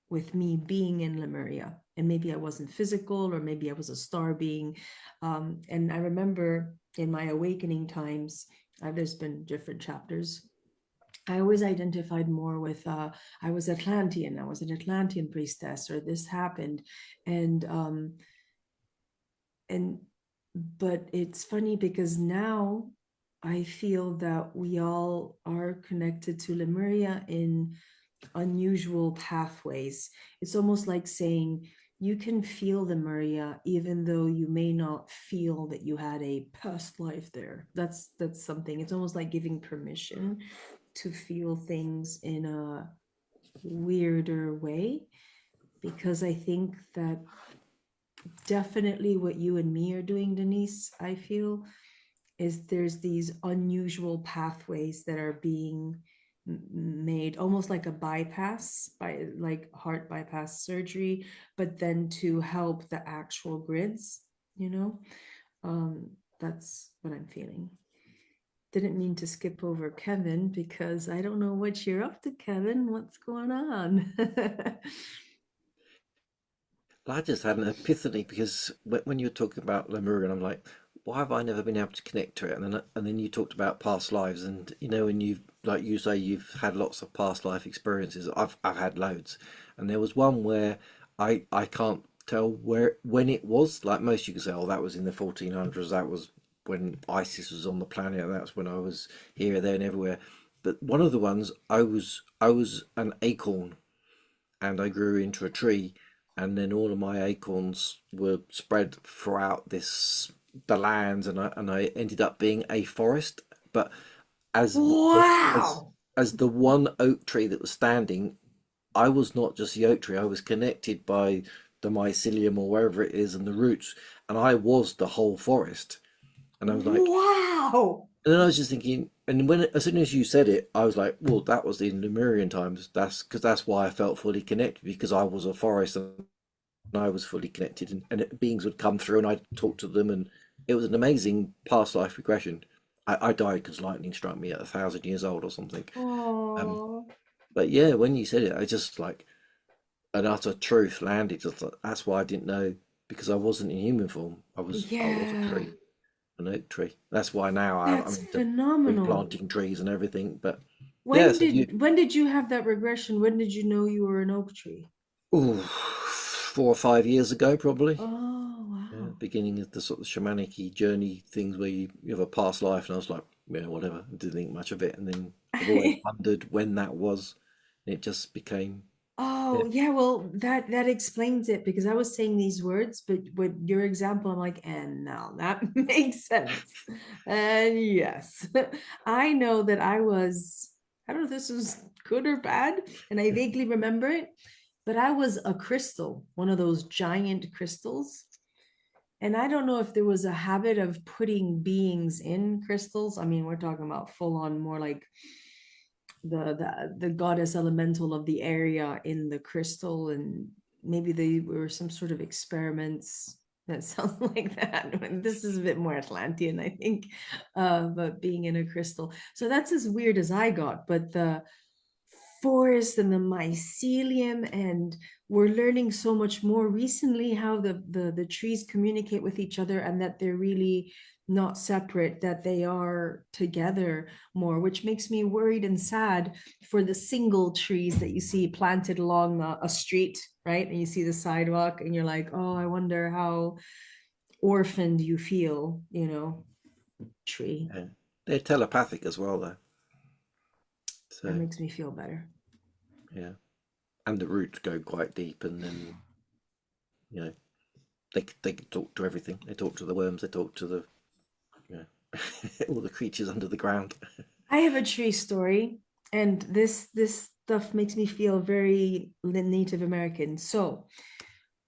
with me being in Lemuria, and maybe I wasn't physical, or maybe I was a star being. And I remember in my awakening times, there's been different chapters. I always identified more with I was Atlantean. I was an Atlantean priestess, or this happened, and and but it's funny because now I feel that we all are connected to Lemuria in unusual pathways. It's almost like saying you can feel Lemuria even though you may not feel that you had a past life there. That's something. It's almost like giving permission to feel things in a weirder way, because I think that definitely what you and me are doing, Denise, I feel, is there's these unusual pathways that are being made, almost like a bypass, by like heart bypass surgery, but then to help the actual grids, you know. That's what I'm feeling. Didn't mean to skip over Kevin, because I don't know what you're up to, Kevin. What's going on? I just had an epiphany because when you're talking about Lemuria, I'm like, why have I never been able to connect to it? And then you talked about past lives, and when you've, like you say, you've had lots of past life experiences. I've had loads, and there was one where I can't tell when it was. Like most, you can say, oh, that was in the 1400s. That was when ISIS was on the planet. And that's when I was here, there, and everywhere. But one of the ones, I was an acorn, and I grew into a tree, and then all of my acorns were spread throughout the lands, and I ended up being a forest. But as as Wow. as the one oak tree that was standing, I was not just the oak tree. I was connected by the mycelium or wherever it is and the roots, and I was the whole forest. And I was like, Wow. and then I was just thinking, and as soon as you said it, I was like, well, that was in Lemurian times. That's why I felt fully connected, because I was a forest and I was fully connected, and beings would come through and I'd talk to them, and it was an amazing past life regression. I died because lightning struck me at 1,000 years old or something. Um, Oh, but yeah, when you said it, I just like an utter truth landed. Just like, that's why I didn't know, because I wasn't in human form. I was a yeah. tree, an oak tree. That's why now I'm That's into phenomenal. replanting trees and everything. But yeah, When so you, did you have that regression? When did you know you were an oak tree? ooh, 4 or 5 years ago, probably. Oh, Yeah, wow. beginning of the sort of shamanic journey things where you have a past life, and I was like, yeah, whatever. I didn't think much of it, and then I've always wondered when that was. And it just became, yeah. Oh, yeah, well, that explains it, because I was saying these words, but with your example, I'm like, and now that makes sense. And yes, I know that I don't know if this was good or bad, and I vaguely remember it, but I was a crystal, one of those giant crystals. And I don't know if there was a habit of putting beings in crystals. I mean, we're talking about full on, more like the goddess elemental of the area in the crystal, and maybe they were some sort of experiments that sound like that. This is a bit more Atlantean, I think, but being in a crystal. So that's as weird as I got. But the forest and the mycelium, and we're learning so much more recently how the trees communicate with each other, and that they're really not separate, that they are together more, which makes me worried and sad for the single trees that you see planted along a street, right? And you see the sidewalk and you're like, oh, I wonder how orphaned you feel, tree. Yeah. They're telepathic as well, though. That So makes me feel better. yeah, and the roots go quite deep, and then you know they can talk to everything. They talk to the worms. They talk to the all the creatures under the ground. I have a tree story, and this stuff makes me feel very Native American. So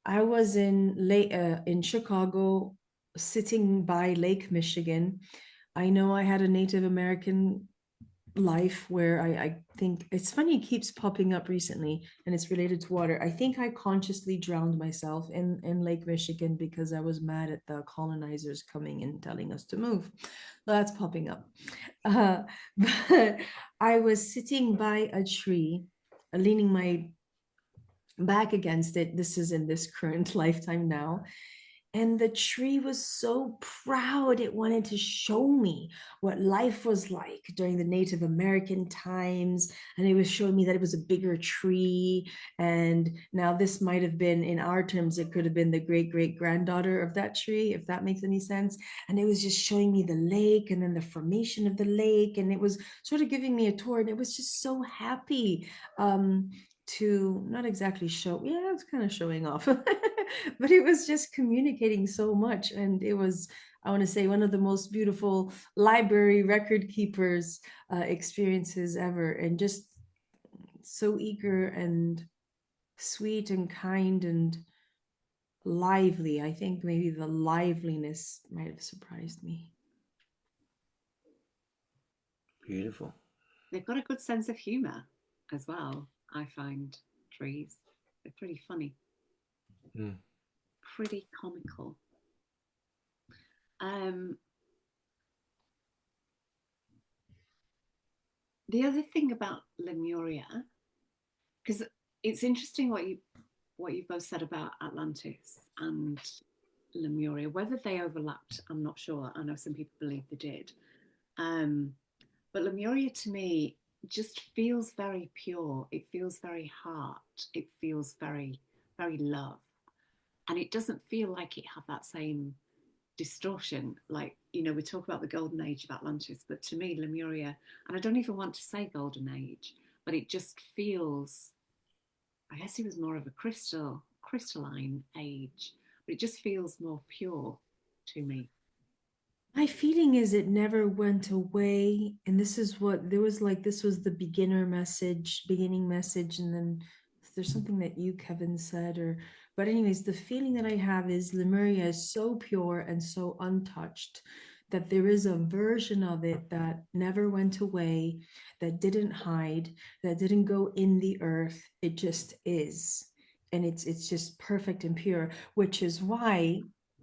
I was in Chicago, sitting by Lake Michigan. I know I had a Native American life where I think it's funny, it keeps popping up recently, and it's related to water. I think I consciously drowned myself in Lake Michigan because I was mad at the colonizers coming and telling us to move. That's popping up. uh, but I was sitting by a tree, leaning my back against it. This is in this current lifetime now, and the tree was so proud. It wanted to show me what life was like during the Native American times. And it was showing me that it was a bigger tree. And now this might have been, in our terms, it could have been the great great granddaughter of that tree, if that makes any sense. And it was just showing me the lake and then the formation of the lake. And it was sort of giving me a tour. And it was just so happy. To not exactly show, yeah, it's kind of showing off, but it was just communicating so much. And it was, I want to say, one of the most beautiful library record keepers experiences ever. And just so eager and sweet and kind and lively. I think maybe the liveliness might have surprised me. Beautiful. They've got a good sense of humour as well, I find, trees. They're pretty funny, pretty comical. The other thing about Lemuria, because it's interesting what you both said about Atlantis and Lemuria. Whether they overlapped, I'm not sure. I know some people believe they did. But Lemuria to me just feels very pure. It feels very heart. It feels very, very love. And it doesn't feel like it had that same distortion. Like, we talk about the golden age of Atlantis, but to me, Lemuria, and I don't even want to say golden age, but it just feels, I guess it was more of a crystalline age, but it just feels more pure to me. My feeling is it never went away. And this is what there was like, this was the beginning message. And then there's something that you, Kevin, said, but anyways, the feeling that I have is Lemuria is so pure and so untouched that there is a version of it that never went away, that didn't hide, that didn't go in the earth. It just is. And it's just perfect and pure, which is why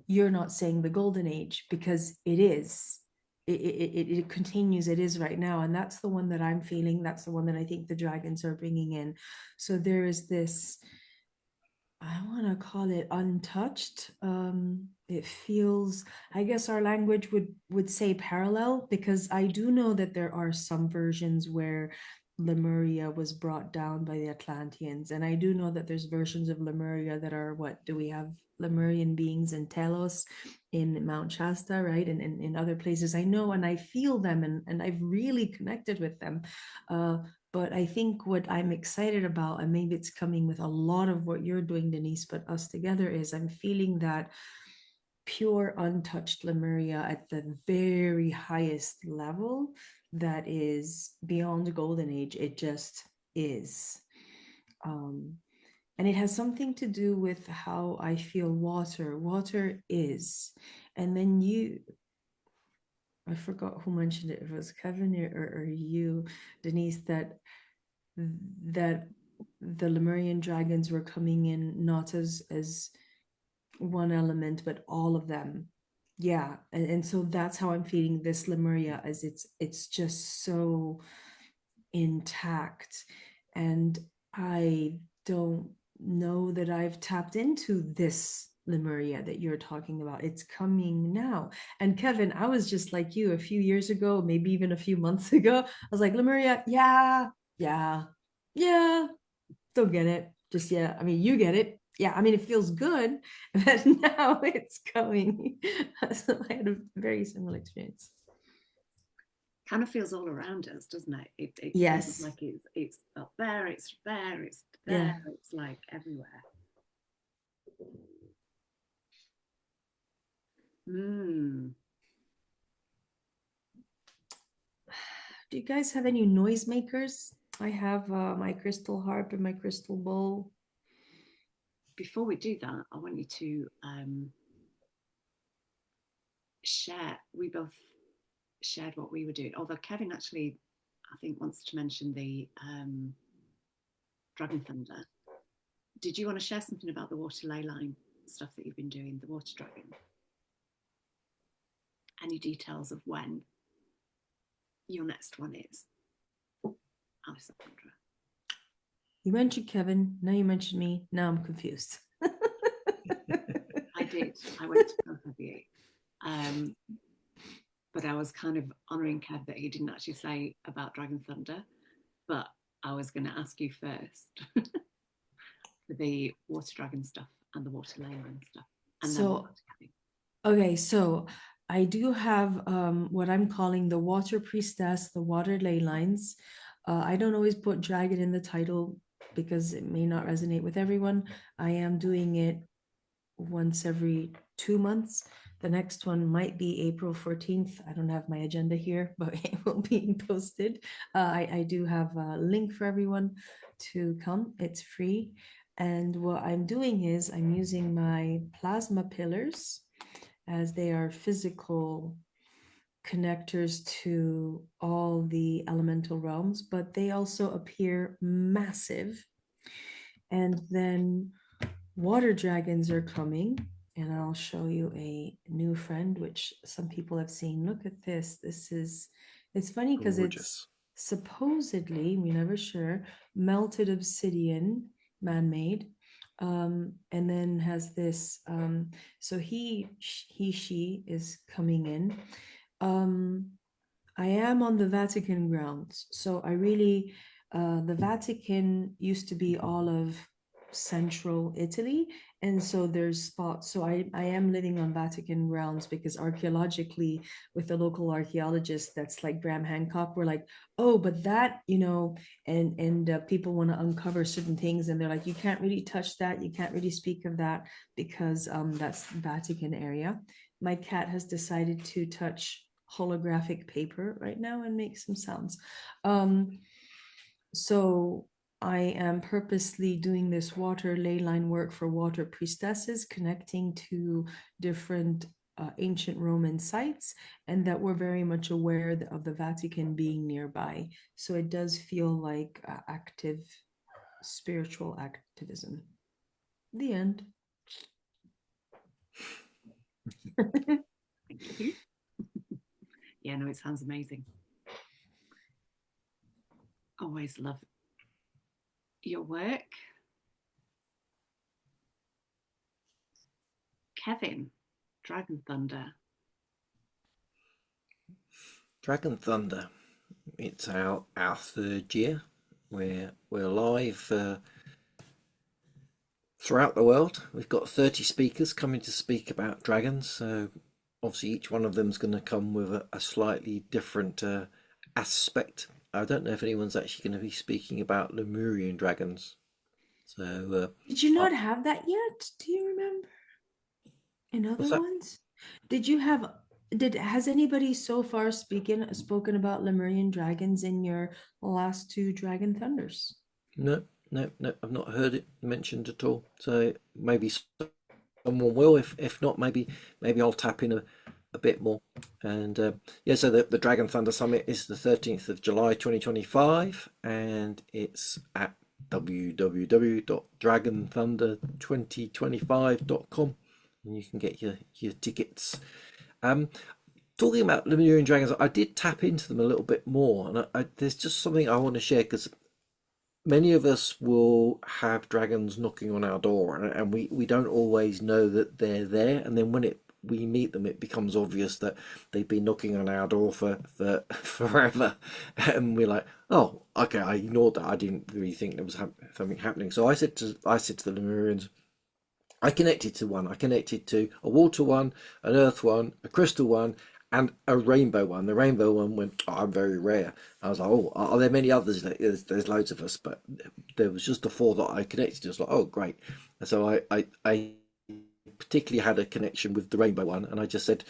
you're not saying the golden age, because it is. It continues. It is right now, and that's the one that I'm feeling. That's the one that I think the dragons are bringing in. So there is this, I want to call it untouched. It feels, I guess our language would say parallel, because I do know that there are some versions where Lemuria was brought down by the Atlanteans, and I do know that there's versions of Lemuria that are, what do we have, Lemurian beings in Telos, in Mount Shasta, right, and in other places. I know, and I feel them, and I've really connected with them. But I think what I'm excited about, and maybe it's coming with a lot of what you're doing, Denise, but us together, is I'm feeling that pure, untouched Lemuria at the very highest level that is beyond the golden age. It just is. And it has something to do with how I feel water. Water is. And then I forgot who mentioned it. It was Kevin or you, Denise, that the Lemurian dragons were coming in not as one element, but all of them. Yeah, and so that's how I'm feeling this Lemuria, as it's just so intact. and I don't know that I've tapped into this Lemuria that you're talking about. It's coming now. And Kevin, I was just like you a few years ago, maybe even a few months ago. I was like, Lemuria, yeah, yeah, yeah, don't get it. Just yeah. I mean, you get it. Yeah, I mean, it feels good, but now it's coming. So I had a very similar experience. Kind of feels all around us, doesn't it? It feels Yes. like it's up there, it's there, it's Yeah. there, it's like everywhere. Mm. Do you guys have any noisemakers? I have my crystal harp and my crystal bowl. Before we do that, I want you to share. We both shared what we were doing. Although Kevin actually, I think, wants to mention the Dragon Thunder. Did you want to share something about the water ley line stuff that you've been doing, the water dragon? Any details of when your next one is, Alessandra? You mentioned Kevin. Now you mentioned me. Now I'm confused. I did. I went to telepathy. But I was kind of honouring Kev that he didn't actually say about Dragon Thunder. But I was going to ask you first for the water dragon stuff and the water ley line stuff. And then we'll go to Kevin. Okay, so I do have what I'm calling the water priestess, the water ley lines. I don't always put dragon in the title because it may not resonate with everyone. I am doing it once every 2 months. The next one might be April 14th. I don't have my agenda here, but it will be posted. I do have a link for everyone to come. It's free. And what I'm doing is I'm using my plasma pillars as they are physical connectors to all the elemental realms, but they also appear massive. And then water dragons are coming, and I'll show you a new friend, which some people have seen. Look at this. It's funny because it's Gorgeous. supposedly, we never sure, melted obsidian, man-made, and then has this, so she is coming in. I am on the Vatican grounds. So I really, the Vatican used to be all of central Italy. And so there's spots. So I am living on Vatican grounds because archaeologically, with the local archaeologists, that's like Graham Hancock, we're like, oh, but that, and people want to uncover certain things. And they're like, you can't really touch that. You can't really speak of that because that's Vatican area. My cat has decided to touch holographic paper right now and make some sounds. So I am purposely doing this water ley line work for water priestesses, connecting to different ancient Roman sites, and that we're very much aware of the Vatican being nearby. So it does feel like active spiritual activism. The end. Thank you. Yeah, no, it sounds amazing. Always love your work. Kevin, Dragon Thunder. Dragon Thunder. It's our third year. We're live throughout the world. We've got 30 speakers coming to speak about dragons. So obviously each one of them is going to come with a slightly different aspect. I don't know if anyone's actually going to be speaking about Lemurian dragons. So Did you not have that yet? Do you remember? In other what's that? ones? Has anybody so far spoken about Lemurian dragons in your last two Dragon Thunders? No, no, no. I've not heard it mentioned at all. So maybe someone will. If not, maybe I'll tap in a bit more. And yeah, so the Dragon Thunder Summit is the 13th of July 2025, and it's at www.dragonthunder2025.com, and you can get your tickets. Talking about Lemurian dragons, I did tap into them a little bit more, and there's just something I want to share because many of us will have dragons knocking on our door, and we don't always know that they're there. And then when we meet them, it becomes obvious that they've been knocking on our door for forever, and we're like, oh, okay, I ignored that. I didn't really think there was something happening. So I said to the Lemurians, I connected to one. I connected to a water one, an earth one, a crystal one, and a rainbow one. The rainbow one went, oh, I'm very rare. I was like, oh, are there many others? There's loads of us, but there was just the four that I connected to. I was like, oh, great. And so I particularly had a connection with the rainbow one, and I just said,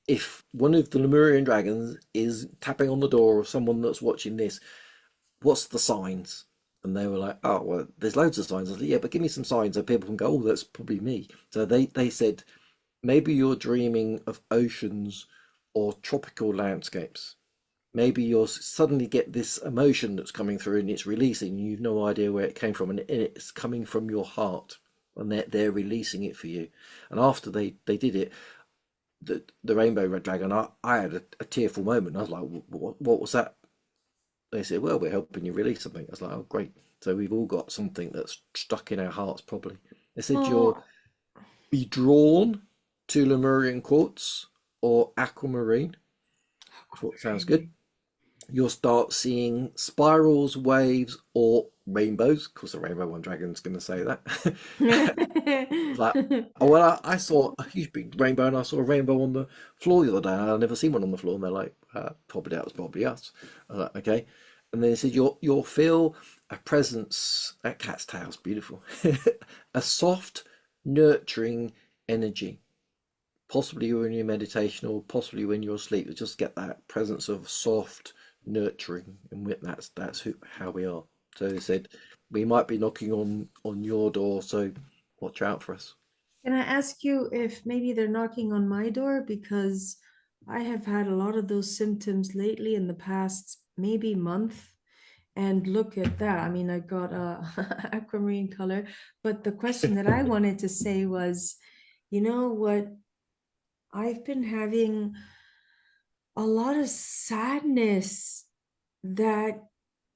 if one of the Lemurian dragons is tapping on the door of someone that's watching this, what's the signs? And they were like, oh, well, there's loads of signs. I was like, yeah, but give me some signs so people can go, oh, that's probably me. So they said, maybe you're dreaming of oceans or tropical landscapes. Maybe you'll suddenly get this emotion that's coming through and it's releasing. And you've no idea where it came from, and it's coming from your heart, and they're releasing it for you. And after they did it, the rainbow red dragon, I had a tearful moment. I was like, what was that? They said, well, we're helping you release something. I was like, oh, great. So we've all got something that's stuck in our hearts, probably. They said you'll Oh, be drawn to Lemurian quartz or aquamarine. What sounds good. aquamarine. You'll start seeing spirals, waves, or rainbows. Of course, the rainbow one dragon's going to say that. Like, oh, well, I saw a huge big rainbow, and I saw a rainbow on the floor the other day, and I'd never seen one on the floor. And they're like, probably that was probably us. I was like, okay. And then they said, you'll feel a presence. That cat's tail's beautiful. A soft, nurturing energy. Possibly when you're in meditation, or possibly when you're asleep. You just get that presence of soft, nurturing, and that's how we are. So they said, we might be knocking on your door, so watch out for us. Can I ask you if maybe they're knocking on my door? Because I have had a lot of those symptoms lately in the past maybe month. And look at that. I mean, I got a aquamarine color. But the question that I wanted to say was, you know what? I've been having a lot of sadness that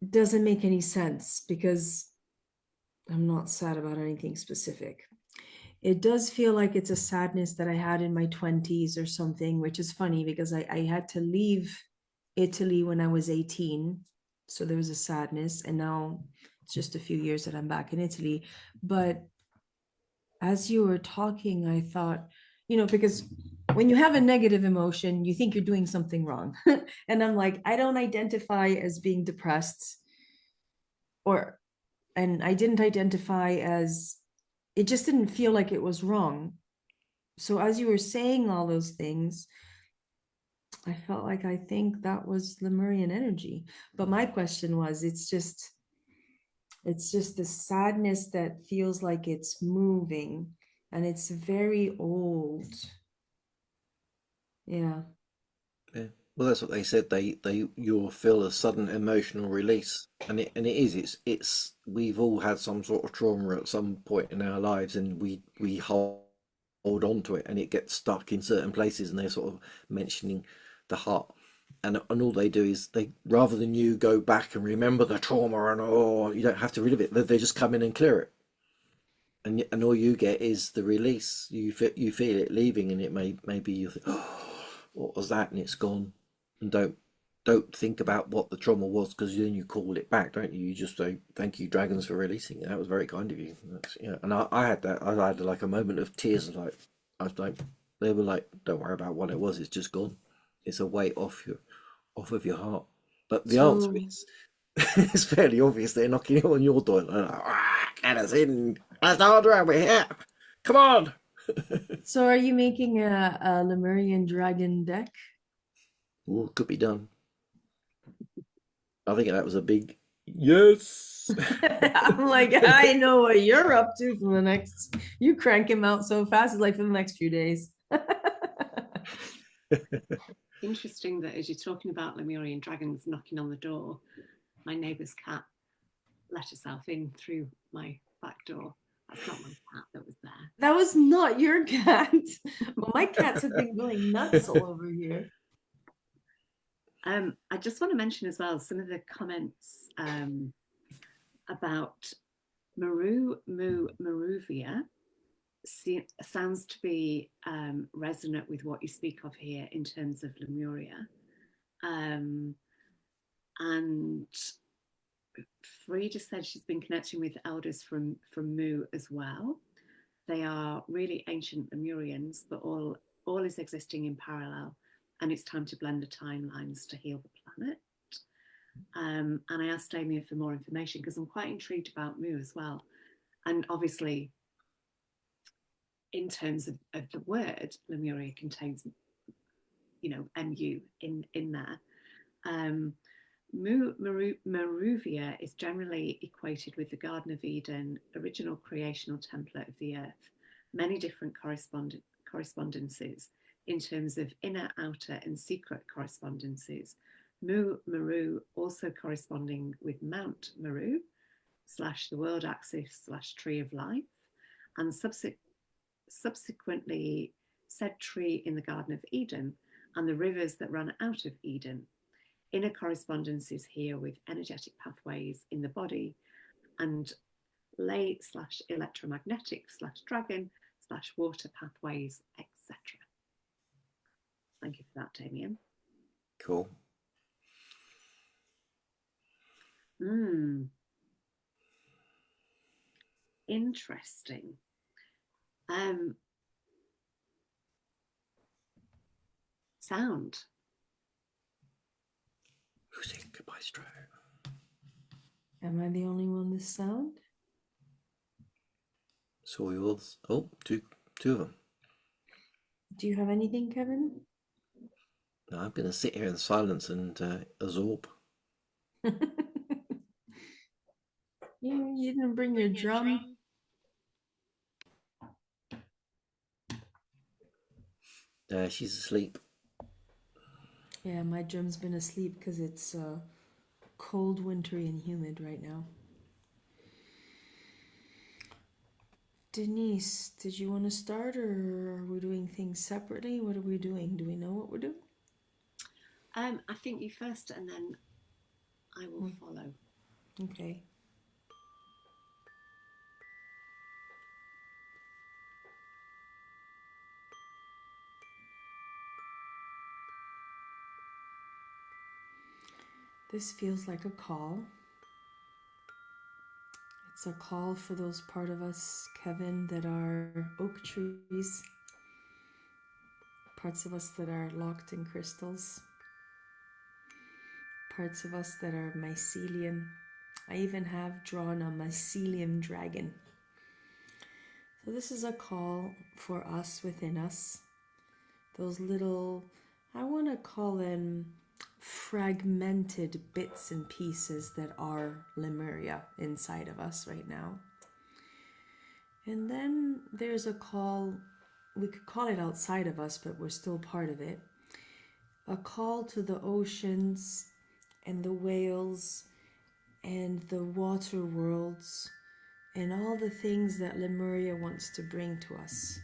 doesn't make any sense because I'm not sad about anything specific. It does feel like it's a sadness that I had in my 20s or something, which is funny because I had to leave Italy when I was 18. So there was a sadness, and now it's just a few years that I'm back in Italy. But as you were talking, I thought, because when you have a negative emotion, you think you're doing something wrong. And I'm like, I don't identify as being depressed, and I didn't identify as, it just didn't feel like it was wrong. So as you were saying all those things, I felt like I think that was Lemurian energy. But my question was, it's just the sadness that feels like it's moving, and it's very old. Yeah. Yeah. Well, that's what they said. You'll feel a sudden emotional release, and it is. It's we've all had some sort of trauma at some point in our lives, and we hold on to it, and it gets stuck in certain places, and they're sort of mentioning the heart. And all they do is, they, rather than you go back and remember the trauma, and oh, you don't have to rid of it. They just come in and clear it, and all you get is the release. You feel it leaving, and it maybe you think, oh, what was that, and it's gone. And don't think about what the trauma was, because then you call it back, don't you? You just say, thank you, dragons, for releasing it. That was very kind of you. Yeah. And I had that. I had like a moment of tears. Like, I was like, they were like, don't worry about what it was. It's just gone. It's a weight off of your heart. But the answer So, is, it's fairly obvious. They're knocking on your door. They're like, get us in. Alessandra, we're here. Come on. so are you making a Lemurian dragon deck? Ooh, could be done. I think that was a big yes. I'm like, I know what you're up to for the next. You crank him out so fast, it's like for the next few days. Interesting that as you're talking about Lemurian dragons knocking on the door, my neighbour's cat let herself in through my back door. That's not my cat that was there. That was not your cat. Well, my cats have been going nuts all over here. I just want to mention as well some of the comments about Maruvia sounds to be resonant with what you speak of here in terms of Lemuria. And Frida said she's been connecting with elders from Mu as well. They are really ancient Lemurians, but all is existing in parallel, and it's time to blend the timelines to heal the planet. And I asked Damien for more information because I'm quite intrigued about Mu as well. And obviously, in terms of the word, Lemuria contains, MU in there. Maruvia is generally equated with the Garden of Eden, original creational template of the earth. Many different correspondences in terms of inner, outer, and secret correspondences. Meru also corresponding with Mount Meru / the world axis / tree of life, and subsequently said tree in the Garden of Eden and the rivers that run out of Eden. Inner correspondences here with energetic pathways in the body and ley / electromagnetic / dragon / water pathways, etc. Thank you for that, Damien. Cool. Interesting. Sound. Who's saying goodbye, Stro? Am I the only one with sound? So yours. Oh, two of them. Do you have anything, Kevin? No, I'm going to sit here in silence and absorb. You didn't bring your drum? She's asleep. Yeah, my drum's been asleep because it's cold, wintry, and humid right now. Denise, did you want to start, or are we doing things separately? What are we doing? Do we know what we're doing? I think you first, and then I will follow. Okay. This feels like a call. It's a call for those part of us, Kevin, that are oak trees, parts of us that are locked in crystals, parts of us that are mycelium. I even have drawn a mycelium dragon. So this is a call for us within us. Those little, I want to call them fragmented bits and pieces that are Lemuria inside of us right now. And then there's a call, we could call it outside of us, but we're still part of it. A call to the oceans and the whales and the water worlds and all the things that Lemuria wants to bring to us.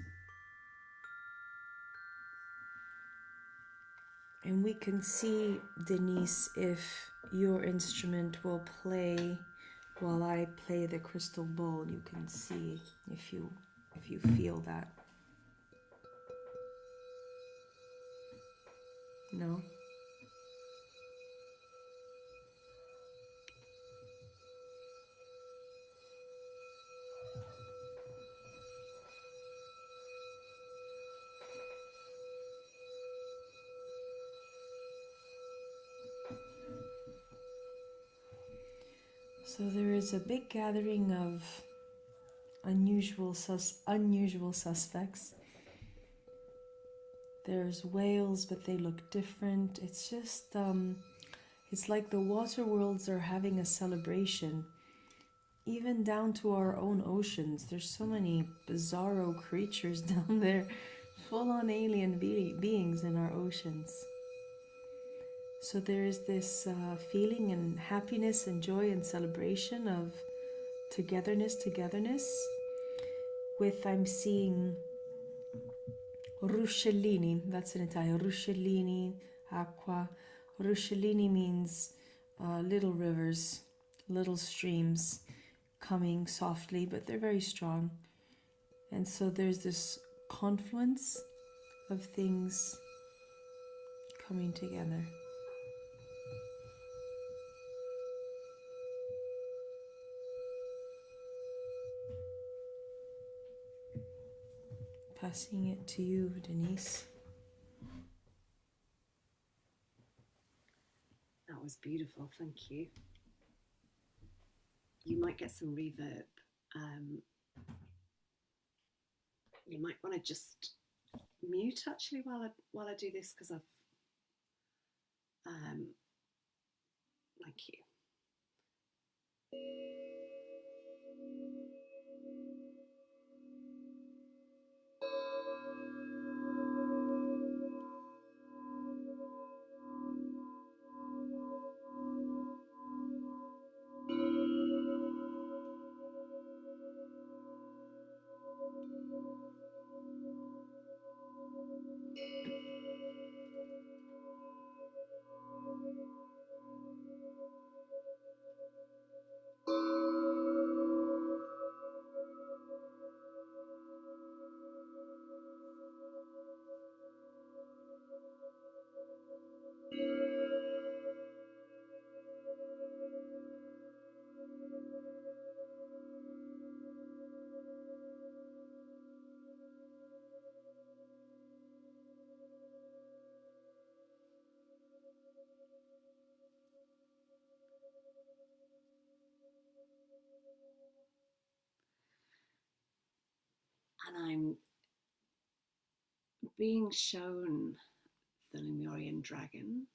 And we can see, Denise, if your instrument will play while I play the crystal bowl. You can see if you feel that. No? So there is a big gathering of unusual suspects. There's whales, but they look different. It's just, it's like the water worlds are having a celebration. Even down to our own oceans. There's so many bizarro creatures down there. Full-on alien beings in our oceans. So there is this feeling and happiness and joy and celebration of togetherness, with, I'm seeing ruscellini, that's in Italian, ruscellini, acqua. Ruscellini means little rivers, little streams, coming softly, but they're very strong. And so there's this confluence of things coming together. Passing it to you, Denise. That was beautiful, thank you. You might get some reverb. You might want to just mute actually while I do this, because I've thank you. And I'm being shown the Lemurian dragons.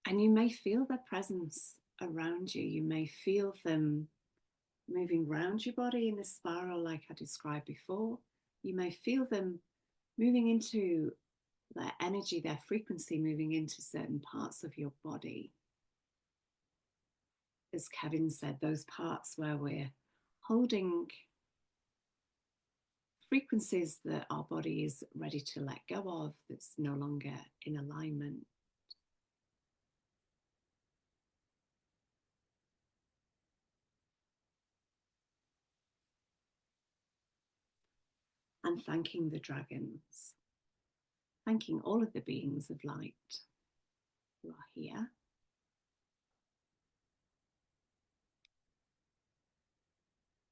And you may feel their presence around you. You may feel them moving around your body in a spiral like I described before. You may feel them moving into their energy, their frequency moving into certain parts of your body. As Kevin said, those parts where we're holding frequencies that our body is ready to let go of, that's no longer in alignment. And thanking the dragons, thanking all of the beings of light who are here.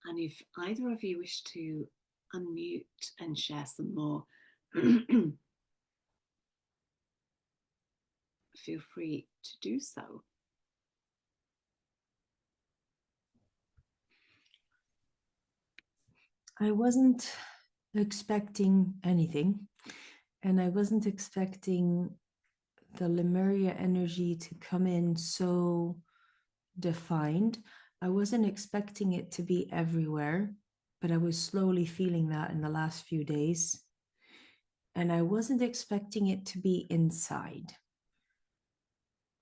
And if either of you wish to unmute and share some more, feel free to do so. I wasn't expecting anything, and I wasn't expecting the Lemuria energy to come in so defined. I wasn't expecting it to be everywhere, but I was slowly feeling that in the last few days. And I wasn't expecting it to be inside,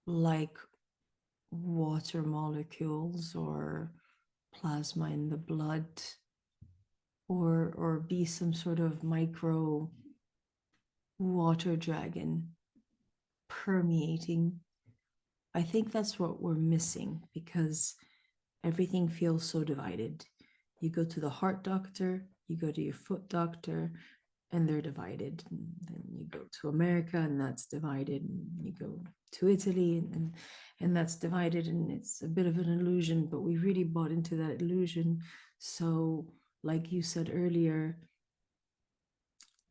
like water molecules or plasma in the blood, or be some sort of micro water dragon permeating. I think that's what we're missing, because everything feels so divided. You go to the heart doctor, you go to your foot doctor, and they're divided. And then you go to America, and that's divided. And you go to Italy, and that's divided. And it's a bit of an illusion, but we really bought into that illusion. So, like you said earlier,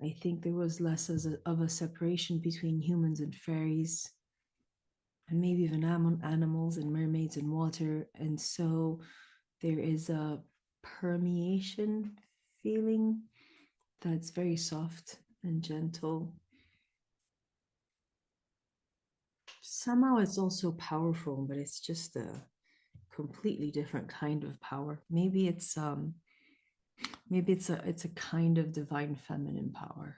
I think there was less of a separation between humans and fairies, and maybe even animals and mermaids and water. And so there is a permeation feeling that's very soft and gentle. Somehow it's also powerful, but it's just a completely different kind of power. Maybe it's a kind of divine feminine power,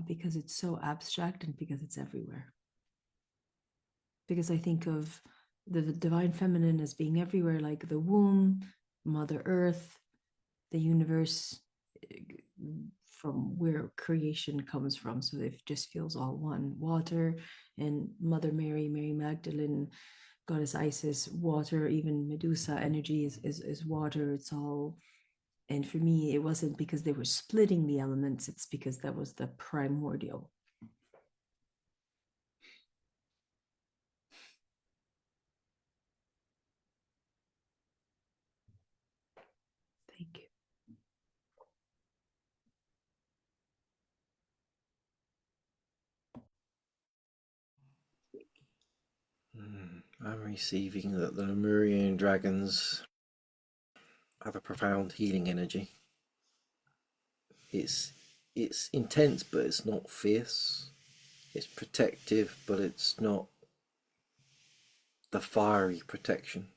because it's so abstract and because it's everywhere. Because I think of the divine feminine as being everywhere, like the womb, Mother Earth, the universe, from where creation comes from. So it just feels all one. Water and Mother Mary, Mary Magdalene, Goddess Isis, water, even Medusa energy is water. It's all. And for me, it wasn't because they were splitting the elements, it's because that was the primordial. Thank you. I'm receiving that the Lemurian dragons have a profound healing energy. It's intense, but it's not fierce. It's protective, but it's not the fiery protection.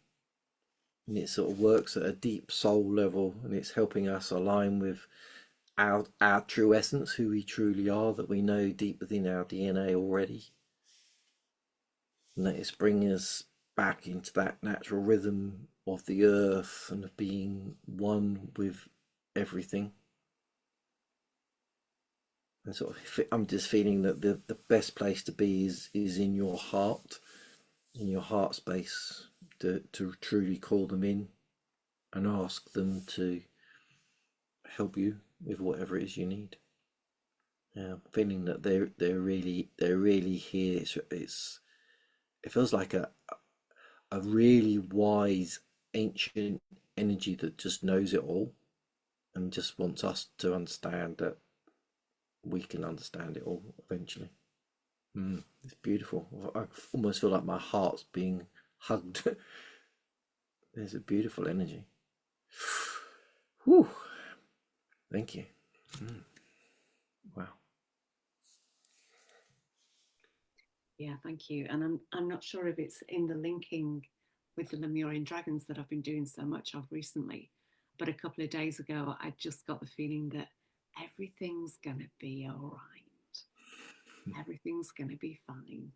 And it sort of works at a deep soul level, and it's helping us align with our true essence, who we truly are, that we know deep within our DNA already. And that it's bringing us back into that natural rhythm of the earth and of being one with everything. And sort of, I'm just feeling that the best place to be is in your heart, in your heart space, to truly call them in and ask them to help you with whatever it is you need. Yeah, feeling that they're really here. It feels like a really wise ancient energy that just knows it all and just wants us to understand that we can understand it all eventually. It's beautiful. I almost feel like my heart's being hugged. There's a beautiful energy. Whew. Thank you. Wow. Yeah, thank you. And I'm not sure if it's in the linking with the Lemurian dragons that I've been doing so much of recently, but a couple of days ago, I just got the feeling that everything's going to be all right. Everything's going to be fine.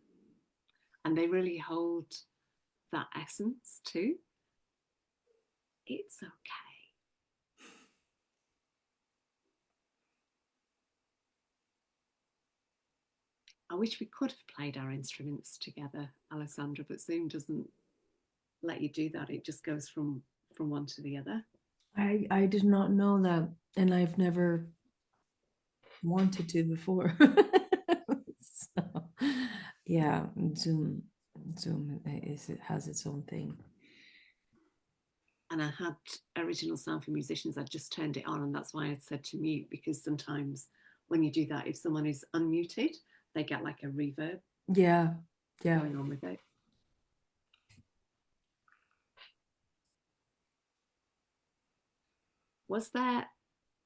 And they really hold that essence too. It's okay. I wish we could have played our instruments together, Alessandra, but Zoom doesn't let you do that. It just goes from one to the other. I did not know that, and I've never wanted to before. So, yeah, Zoom it has its own thing. And I had original sound for musicians. I just turned it on, and that's why I said to mute, because sometimes when you do that, if someone is unmuted, they get like a reverb. Yeah. Going on with it. Was there?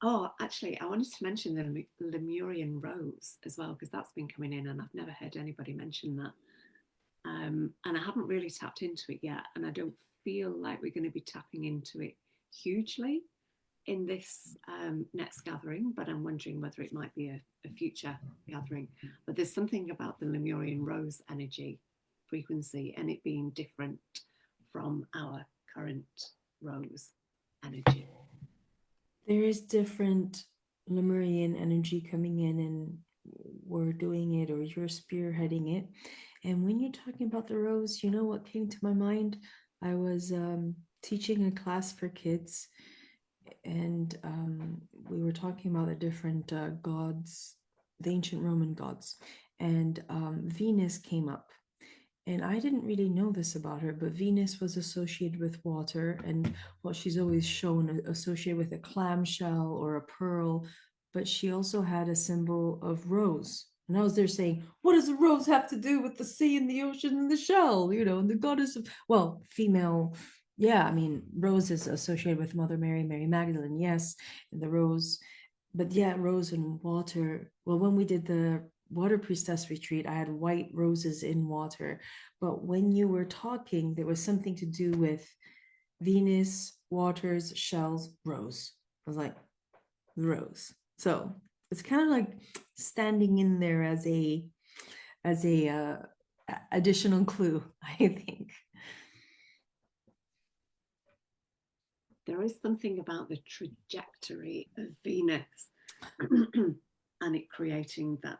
Oh, actually, I wanted to mention the Lemurian rose as well, because that's been coming in, and I've never heard anybody mention that. And I haven't really tapped into it yet, and I don't feel like we're going to be tapping into it hugely in this next gathering, but I'm wondering whether it might be a future gathering. But there's something about the Lemurian rose energy frequency and it being different from our current rose energy. There is different Lemurian energy coming in, and we're doing it, or you're spearheading it. And when you're talking about the rose, you know what came to my mind? I was teaching a class for kids, and we were talking about the different gods, the ancient Roman gods, and Venus came up. And I didn't really know this about her, but Venus was associated with water, and well, she's always shown associated with a clamshell or a pearl, but she also had a symbol of rose. And I was there saying, what does a rose have to do with the sea and the ocean and the shell, and the goddess of, well, female. Yeah, I mean, rose is associated with Mother Mary, Mary Magdalene, yes, and the rose. But yeah, rose and water. Well, when we did the water priestess retreat, I had white roses in water. But when you were talking, there was something to do with Venus, waters, shells, rose. I was like, rose. So it's kind of like standing in there as a additional clue, I think. There is something about the trajectory of Venus and it creating that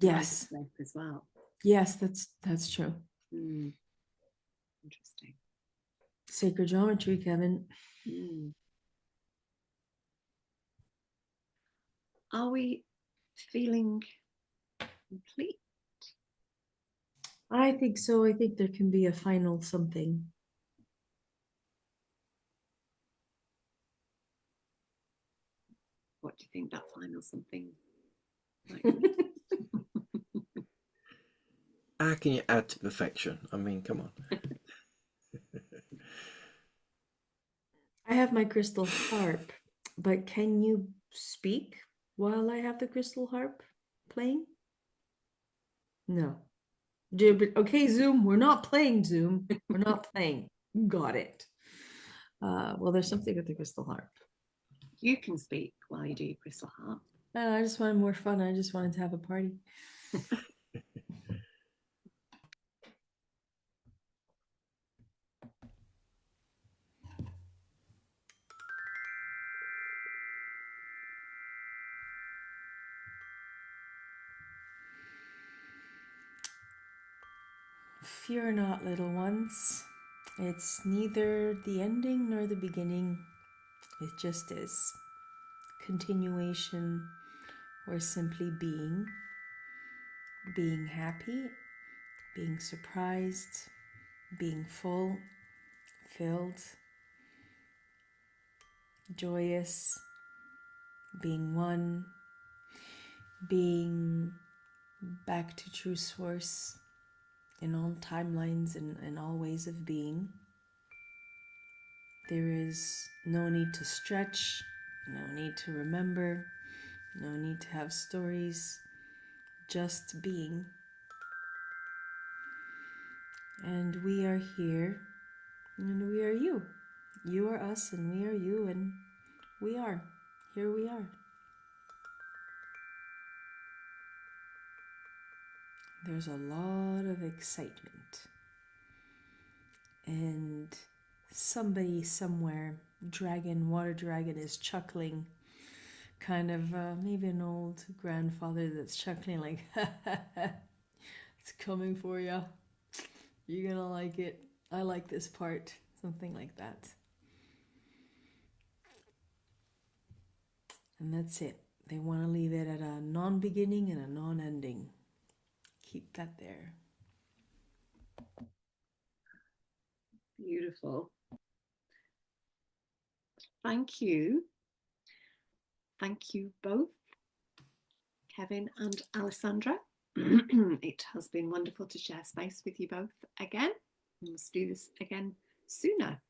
Yes. shape as well. Yes, that's true. Interesting. Sacred geometry, Kevin. Are we feeling complete? I think so. I think there can be a final something. What do you think that final something might be? How can you add to perfection? I mean, come on. I have my crystal harp, but can you speak while I have the crystal harp playing? No. Okay, Zoom, we're not playing, Zoom. We're not playing. Got it. Well, there's something with the crystal harp. You can speak while you do your crystal harp. I just wanted more fun. I just wanted to have a party. Fear not, little ones. It's neither the ending nor the beginning. It just is. Continuation or simply being. Being happy, being surprised, being full, filled, joyous, being one, being back to true source in all timelines and all ways of being. There is no need to stretch, no need to remember, no need to have stories, just being. And we are here, and we are you. You are us, and we are you, and we are. Here we are. There's a lot of excitement. And somebody somewhere, water dragon, is chuckling. Kind of maybe an old grandfather that's chuckling like, it's coming for you. You're gonna like it. I like this part. Something like that. And that's it. They want to leave it at a non-beginning and a non-ending. Keep that there. Beautiful. Thank you. Thank you both, Kevin and Alessandra. It has been wonderful to share space with you both again. We must do this again sooner.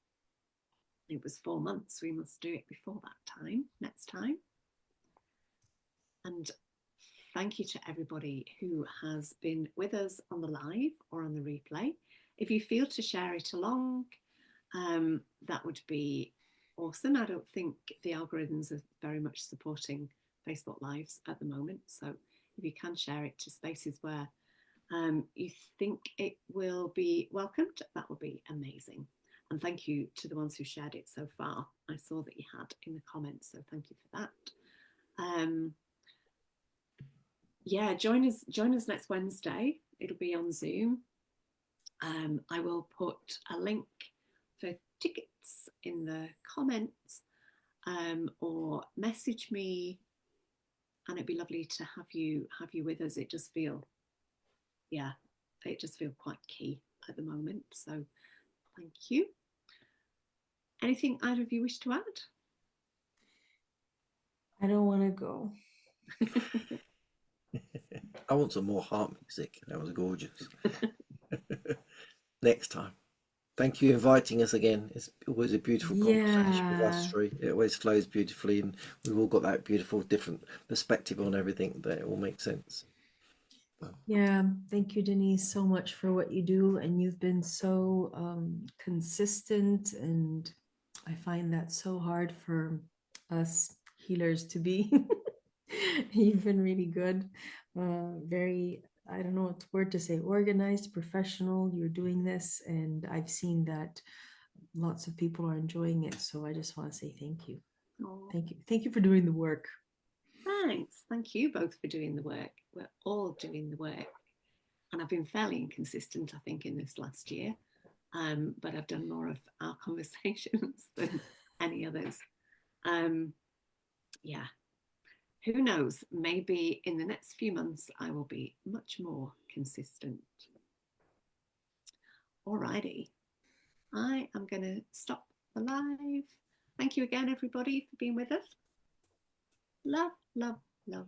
It was 4 months. We must do it before that time, next time. And thank you to everybody who has been with us on the live or on the replay. If you feel to share it along, that would be awesome. I don't think the algorithms are very much supporting Facebook Lives at the moment. So if you can share it to spaces where you think it will be welcomed, that would be amazing. And thank you to the ones who shared it so far. I saw that you had in the comments, so thank you for that. Yeah, join us next Wednesday. It'll be on Zoom. I will put a link for tickets in the comments, or message me, and it'd be lovely to have you with us. It just feel quite key at the moment. So thank you. Anything either of you wish to add? I don't want to go. I want some more harp music. That was gorgeous. Next time. Thank you for inviting us again. It's always a beautiful conversation with us three. It always flows beautifully, and we've all got that beautiful different perspective on everything that it all makes sense. Yeah, thank you, Denise, so much for what you do. And you've been so consistent, and I find that so hard for us healers to be. You've been really good, very, I don't know what word to say, organized, professional. You're doing this, and I've seen that lots of people are enjoying it. So I just want to say thank you. Oh. Thank you. Thank you for doing the work. Thanks. Thank you both for doing the work. We're all doing the work. And I've been fairly inconsistent, I think, in this last year. But I've done more of our conversations than any others. Yeah. Who knows? Maybe in the next few months, I will be much more consistent. Alrighty. I am going to stop the live. Thank you again, everybody, for being with us. Love, love, love.